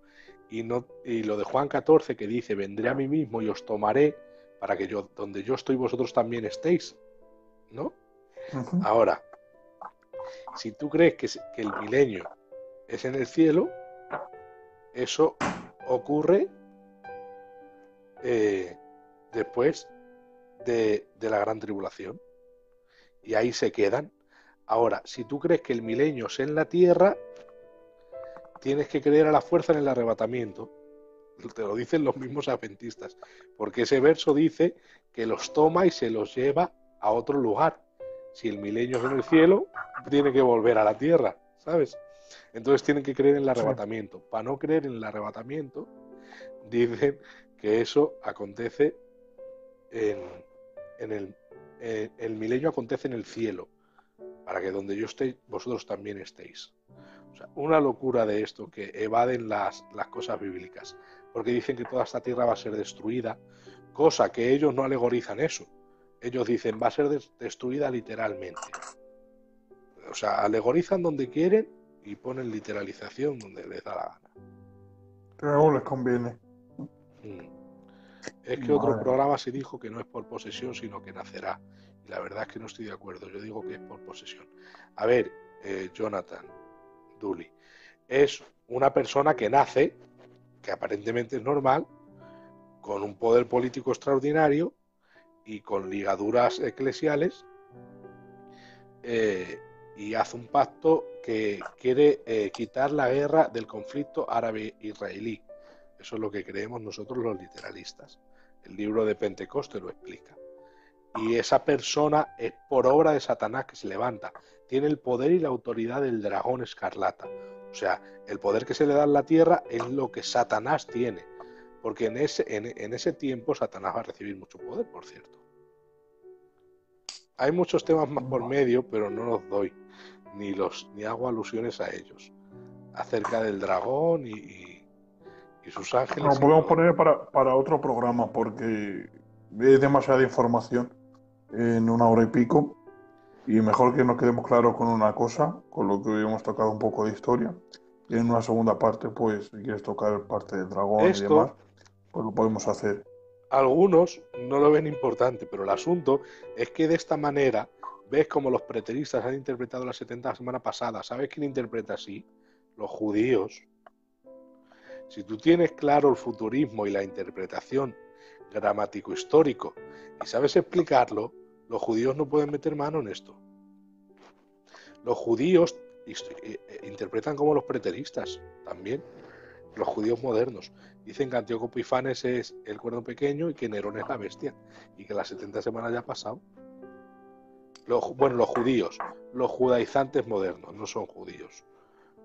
Y lo de Juan 14 que dice, vendré a mí mismo y os tomaré para que yo, donde yo estoy, vosotros también estéis, ¿no? Ujú. Ahora, si tú crees que el milenio es en el cielo, eso ocurre eh, después de la gran tribulación. Y ahí se quedan. Ahora, si tú crees que el milenio es en la tierra, tienes que creer a la fuerza en el arrebatamiento. Te lo dicen los mismos adventistas, porque ese verso dice que los toma y se los lleva a otro lugar. Si el milenio es en el cielo, tiene que volver a la tierra, ¿sabes? Entonces tienen que creer en el Sí, arrebatamiento. Para no creer en el arrebatamiento, dicen que eso acontece el milenio acontece en el cielo, para que donde yo esté, vosotros también estéis. O sea, una locura de esto, que evaden las cosas bíblicas, porque dicen que toda esta tierra va a ser destruida, cosa que ellos no alegorizan eso. Ellos dicen, va a ser destruida literalmente. O sea, alegorizan donde quieren y ponen literalización donde les da la gana. Pero no les conviene. Es que otro programa se dijo que no es por posesión, sino que nacerá. Y la verdad es que no estoy de acuerdo. Yo digo que es por posesión. A ver, Jonathan Dooley es una persona que nace, que aparentemente es normal, con un poder político extraordinario y con ligaduras eclesiales, y hace un pacto que quiere quitar la guerra del conflicto árabe-israelí. Eso es lo que creemos nosotros los literalistas. El libro de Pentecostés lo explica. Y esa persona es por obra de Satanás que se levanta. Tiene el poder y la autoridad del dragón escarlata. O sea, el poder que se le da en la tierra es lo que Satanás tiene. Porque en ese tiempo Satanás va a recibir mucho poder, por cierto. Hay muchos temas más por medio, pero no los doy. Ni hago alusiones a ellos. Acerca del dragón y sus ángeles. Lo podemos poner para otro programa, porque es demasiada información en 1 hora y pico. Y mejor que nos quedemos claros con una cosa, con lo que hoy hemos tocado un poco de historia. Y en una segunda parte, pues, si quieres tocar parte del dragón y demás, pues lo podemos hacer. Algunos no lo ven importante, pero el asunto es que de esta manera ves como los preteristas han interpretado las 70 la semana pasada. ¿Sabes quién interpreta así? Los judíos. Si tú tienes claro el futurismo y la interpretación gramático-histórico y sabes explicarlo, los judíos no pueden meter mano en esto. Los judíos interpretan como los preteristas también. Los judíos modernos dicen que Antíoco Epifanes es el cuerno pequeño y que Nerón es la bestia y que las 70 semanas ya ha pasado. Los judíos, los judaizantes modernos, no son judíos.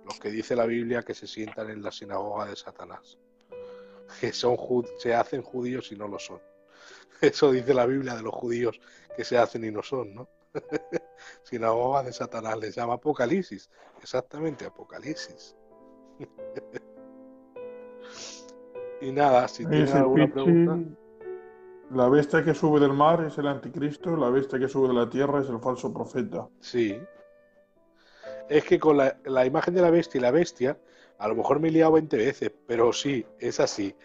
Los que dice la Biblia que se sientan en la sinagoga de Satanás, que se hacen judíos y no lo son. Eso dice la Biblia de los judíos que se hacen y no son, ¿no? Sinagoga de Satanás, les llama Apocalipsis. Exactamente, Apocalipsis. Y nada, si tienes alguna pregunta. La bestia que sube del mar es el anticristo, la bestia que sube de la tierra es el falso profeta. Sí. Es que con la imagen de la bestia y la bestia, a lo mejor me he liado 20 veces, pero sí, es así.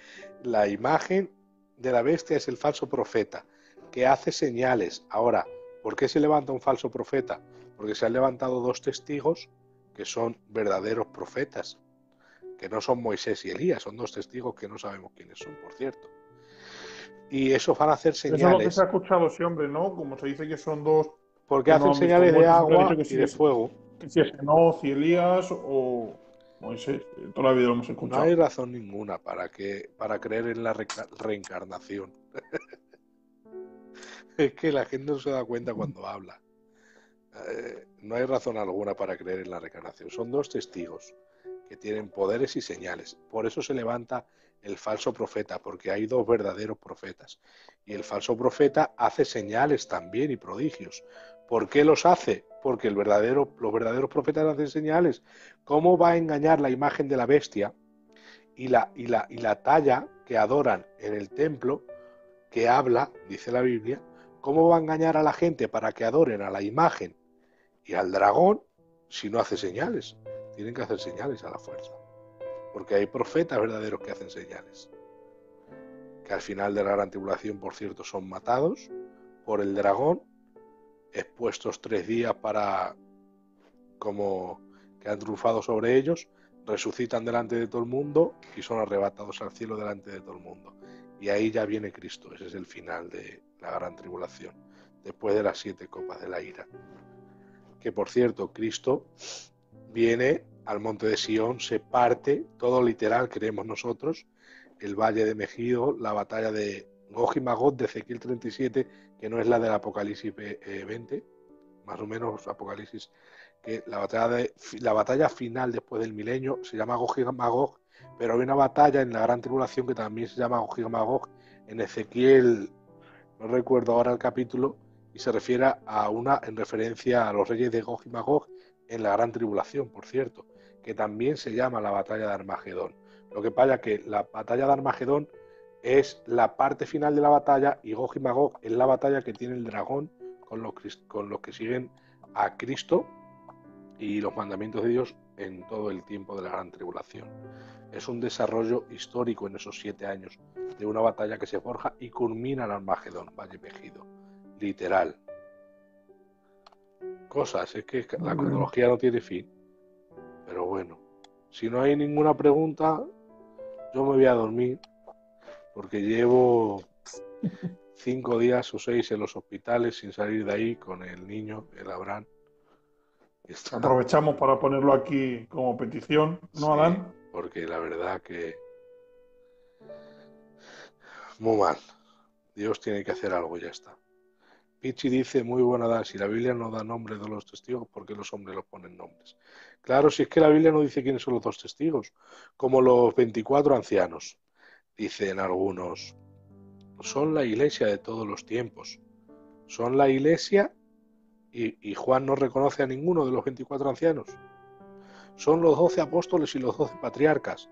La imagen de la bestia es el falso profeta, que hace señales. Ahora, ¿por qué se levanta un falso profeta? Porque se han levantado 2 testigos que son verdaderos profetas, que no son Moisés y Elías, son 2 testigos que no sabemos quiénes son, por cierto. Y esos van a hacer señales. Eso es lo que se ha escuchado siempre, ¿no? Como se dice que son 2... Porque hacen señales de agua y de fuego. Que si es Enoch y Elías o Moisés, toda la vida lo hemos escuchado. No hay razón ninguna para creer en la reencarnación. Es que la gente no se da cuenta cuando habla. No hay razón alguna para creer en la reencarnación. Son 2 testigos que tienen poderes y señales. Por eso se levanta el falso profeta, porque hay 2 verdaderos profetas. Y el falso profeta hace señales también y prodigios. ¿Por qué los hace? Porque los verdaderos profetas hacen señales. ¿Cómo va a engañar la imagen de la bestia y la talla que adoran en el templo, que habla, dice la Biblia? ¿Cómo va a engañar a la gente para que adoren a la imagen y al dragón si no hace señales? Tienen que hacer señales a la fuerza. Porque hay profetas verdaderos que hacen señales. Que al final de la gran tribulación, por cierto, son matados por el dragón, expuestos 3 días como que han triunfado sobre ellos, resucitan delante de todo el mundo y son arrebatados al cielo delante de todo el mundo. Y ahí ya viene Cristo. Ese es el final de la gran tribulación, después de las 7 copas de la ira. Que por cierto, Cristo viene al monte de Sión, se parte, todo literal creemos nosotros, el valle de Megido, la batalla de Gog y Magog de Ezequiel 37, que no es la del Apocalipsis 20, más o menos Apocalipsis, que la batalla final después del milenio se llama Gog y Magog Pero hay una batalla en la Gran Tribulación que también se llama Gog y Magog, en Ezequiel, no recuerdo ahora el capítulo, y se refiere a una en referencia a los reyes de Gog y Magog en la Gran Tribulación, por cierto, que también se llama la batalla de Armagedón. Lo que pasa es que la batalla de Armagedón es la parte final de la batalla y Gog y Magog es la batalla que tiene el dragón con los que siguen a Cristo y los mandamientos de Dios en todo el tiempo de la Gran Tribulación. Es un desarrollo histórico en esos 7 años de una batalla que se forja y culmina en Armagedón, Valle Mejido, literal. Cosas, es que la cronología no tiene fin. Pero bueno, si no hay ninguna pregunta, yo me voy a dormir porque llevo 5 días o 6 en los hospitales sin salir de ahí con el niño, el Abraham. Aprovechamos para ponerlo aquí como petición, ¿no, Sí, Alan? porque la verdad que muy mal. Dios tiene que hacer algo y ya está. Pichi dice, muy buena Dan, si la Biblia no da nombres de los testigos, ¿por qué los hombres los ponen nombres? Claro, si es que la Biblia no dice quiénes son los 2 testigos, como los 24 ancianos. Dicen algunos, son la iglesia de todos los tiempos. Son la iglesia y Juan no reconoce a ninguno de los 24 ancianos. Son los 12 apóstoles y los 12 patriarcas.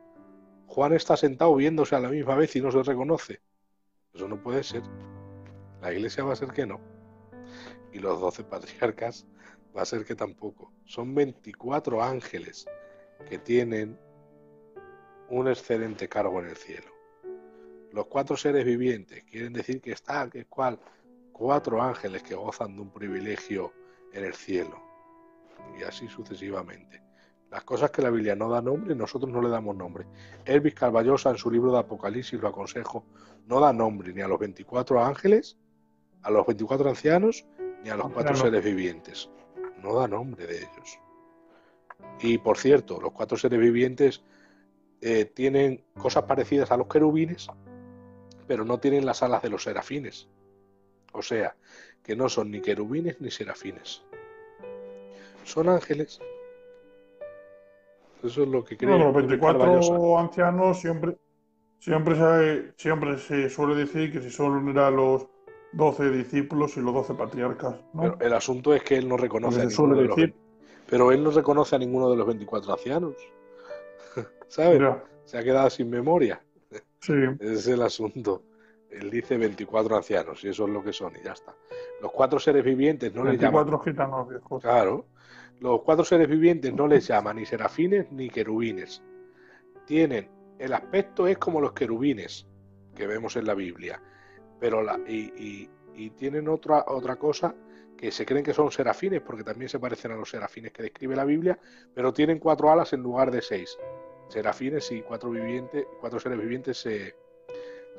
Juan está sentado viéndose a la misma vez y no se reconoce. Eso no puede ser. La iglesia va a ser que no. Y los 12 patriarcas va a ser que tampoco. Son 24 ángeles que tienen un excelente cargo en el cielo. Los 4 seres vivientes quieren decir que está, que cual, 4 ángeles que gozan de un privilegio en el cielo. Y así sucesivamente. Las cosas que la Biblia no da nombre, nosotros no le damos nombre. Elvis Carballosa en su libro de Apocalipsis, lo aconsejo, no da nombre ni a los 24 ángeles, a los 24 ancianos, ni a los 4 seres vivientes. No da nombre de ellos. Y por cierto, los 4 seres vivientes tienen cosas parecidas a los querubines, pero no tienen las alas de los serafines. O sea, que no son ni querubines ni serafines. Son ángeles. Eso es lo que cree Bueno, los Elvis Carballosa. 24 ancianos siempre se suele decir que si solo eran los 12 discípulos y los 12 patriarcas, Pero ¿no? el asunto es que él no Lo reconoce que a se ninguno suele de los decir. 20. Pero él no reconoce a ninguno de los 24 ancianos. ¿Sabes? Ya, Se ha quedado sin memoria. sí, Ese es el asunto. Él dice 24 ancianos y eso es lo que son y ya está. Los 4 seres vivientes no les llaman. 24 gitanos viejos. Claro. Los 4 seres vivientes no les llaman ni serafines ni querubines. Tienen. El aspecto es como los querubines que vemos en la Biblia. Pero y tienen otra cosa que se creen que son serafines porque también se parecen a los serafines que describe la Biblia, pero tienen 4 alas en lugar de 6. Serafines y 4 seres vivientes se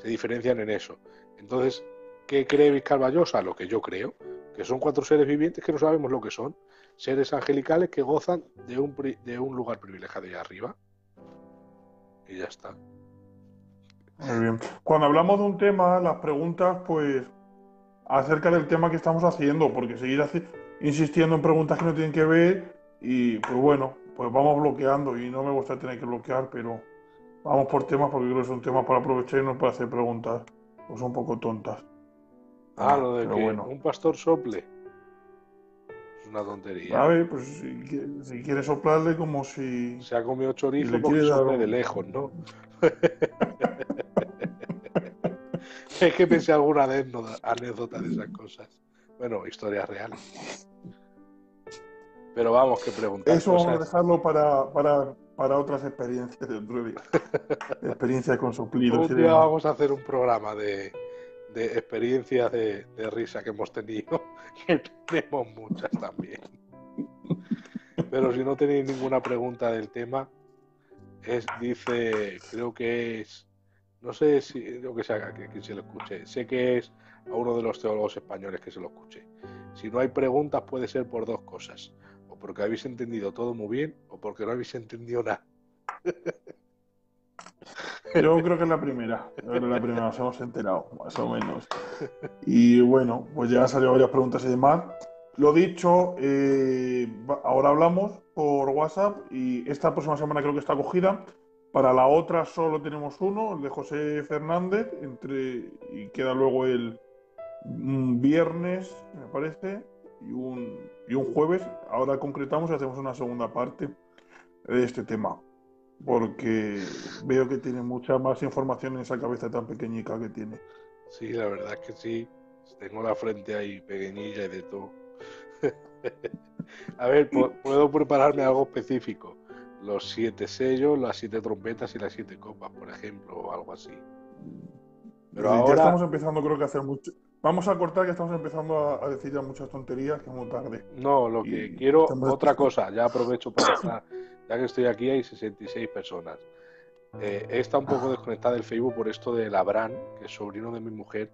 diferencian en eso. Entonces, ¿qué cree Vizcarballosa? Lo que yo creo, que son 4 seres vivientes que no sabemos lo que son. Seres angelicales que gozan de un lugar privilegiado allá arriba. Y ya está. Muy bien. Cuando hablamos de un tema, las preguntas, pues, acerca del tema que estamos haciendo, porque seguir insistiendo en preguntas que no tienen que ver, y pues bueno, pues vamos bloqueando, y no me gusta tener que bloquear, pero vamos por temas porque creo que son temas para aprovechar y no para hacer preguntas, pues un poco tontas. Lo de Pero que bueno. un pastor sople. Es una tontería. A ver, pues si quieres soplarle como si Se ha comido y chorizo le porque quieres dar sople de un... lejos, ¿no? Es que pensé alguna anécdota de esas cosas. Bueno, historias reales. Pero vamos, que preguntar Eso vamos a cosas. dejarlo para otras experiencias de otro día. Experiencias con soplidos y Un día demás. vamos a hacer un programa de experiencias de risa que hemos tenido, que tenemos muchas también. Pero si no tenéis ninguna pregunta del tema, dice, creo que es, no sé si lo que sea que se lo escuche, sé que es a uno de los teólogos españoles que se lo escuche. Si no hay preguntas puede ser por 2 cosas, o porque habéis entendido todo muy bien, o porque no habéis entendido nada. Yo creo que es la primera. Yo creo que es la primera, nos hemos enterado, más o menos. Y bueno, pues ya han salido varias preguntas y demás. Lo dicho, ahora hablamos por WhatsApp y esta próxima semana creo que está acogida Para la otra solo tenemos uno, el de José Fernández, y queda luego un viernes, me parece, y un jueves. Ahora concretamos y hacemos una segunda parte de este tema, porque veo que tiene mucha más información en esa cabeza tan pequeñica que tiene. Sí, la verdad es que sí. Tengo la frente ahí pequeñilla y de todo. A ver, puedo prepararme algo específico. Los 7 sellos, las 7 trompetas y las 7 copas, por ejemplo, o algo así. Pero Ya ahora, estamos empezando, creo que a hacer mucho. Vamos a cortar, que estamos empezando a decir ya muchas tonterías, que es muy tarde. no, lo que Y quiero, estamos otra cosa, ya aprovecho para estar, ya que estoy aquí hay 66 personas. He estado un poco desconectada del Facebook por esto de Labran, que es sobrino de mi mujer,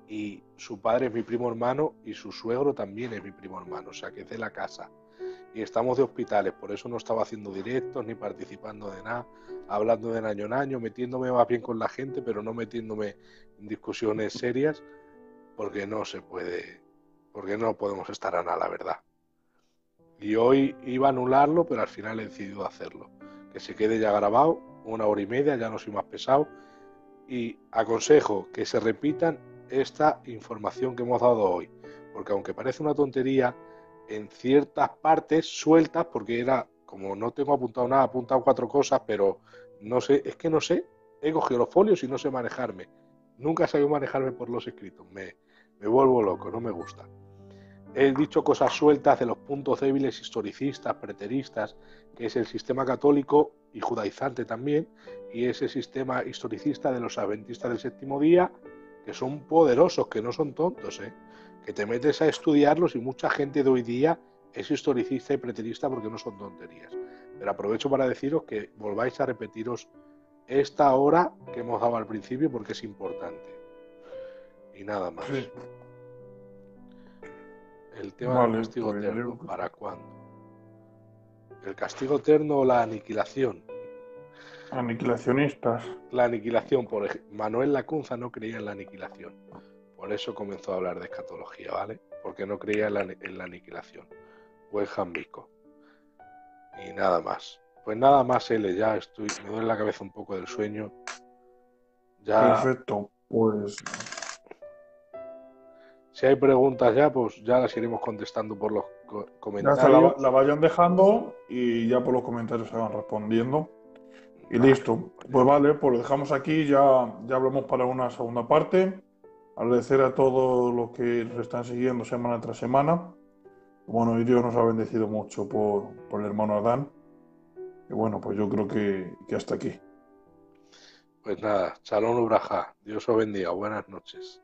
y su padre es mi primo hermano y su suegro también es mi primo hermano, o sea que es de la casa. Y estamos de hospitales, por eso no estaba haciendo directos ni participando de nada, hablando de año en año, metiéndome más bien con la gente, pero no metiéndome en discusiones serias, porque no se puede, porque no podemos estar a nada, la verdad. Y hoy iba a anularlo, pero al final he decidido hacerlo. Que se quede ya grabado, 1 hora y media, ya no soy más pesado. Y aconsejo que se repitan esta información que hemos dado hoy. Porque aunque parece una tontería, en ciertas partes sueltas, porque era, como no tengo apuntado nada, he apuntado 4 cosas, pero no sé, es que no sé, he cogido los folios y no sé manejarme. Nunca he sabido manejarme por los escritos, me vuelvo loco, no me gusta. He dicho cosas sueltas de los puntos débiles historicistas, preteristas, que es el sistema católico y judaizante también, y ese sistema historicista de los adventistas del séptimo día, que son poderosos, que no son tontos, que te metes a estudiarlos y mucha gente de hoy día es historicista y preterista porque no son tonterías. Pero aprovecho para deciros que volváis a repetiros esta hora que hemos dado al principio porque es importante. Y nada más. Sí. El tema del Vale, castigo pues eterno, ¿para cuándo? ¿El castigo eterno o la aniquilación? aniquilacionistas. La aniquilación, por ejemplo, Manuel Lacunza no creía en la aniquilación. Por eso comenzó a hablar de escatología, ¿vale? Porque no creía en la aniquilación. O en Jambico. Y nada más. Pues nada más, L, ya estoy, me duele la cabeza un poco del sueño. Ya, Perfecto, pues si hay preguntas ya, pues ya las iremos contestando por los ya se la comentarios. vayan dejando y ya por los comentarios se van respondiendo. Y Vale. listo. Pues vale, pues lo dejamos aquí, ya hablamos para una segunda parte. Agradecer a todos los que nos están siguiendo semana tras semana. Bueno, y Dios nos ha bendecido mucho por el hermano Adán. Y bueno, pues yo creo que hasta aquí. Pues nada, Shalom Ubraja. Dios os bendiga. Buenas noches.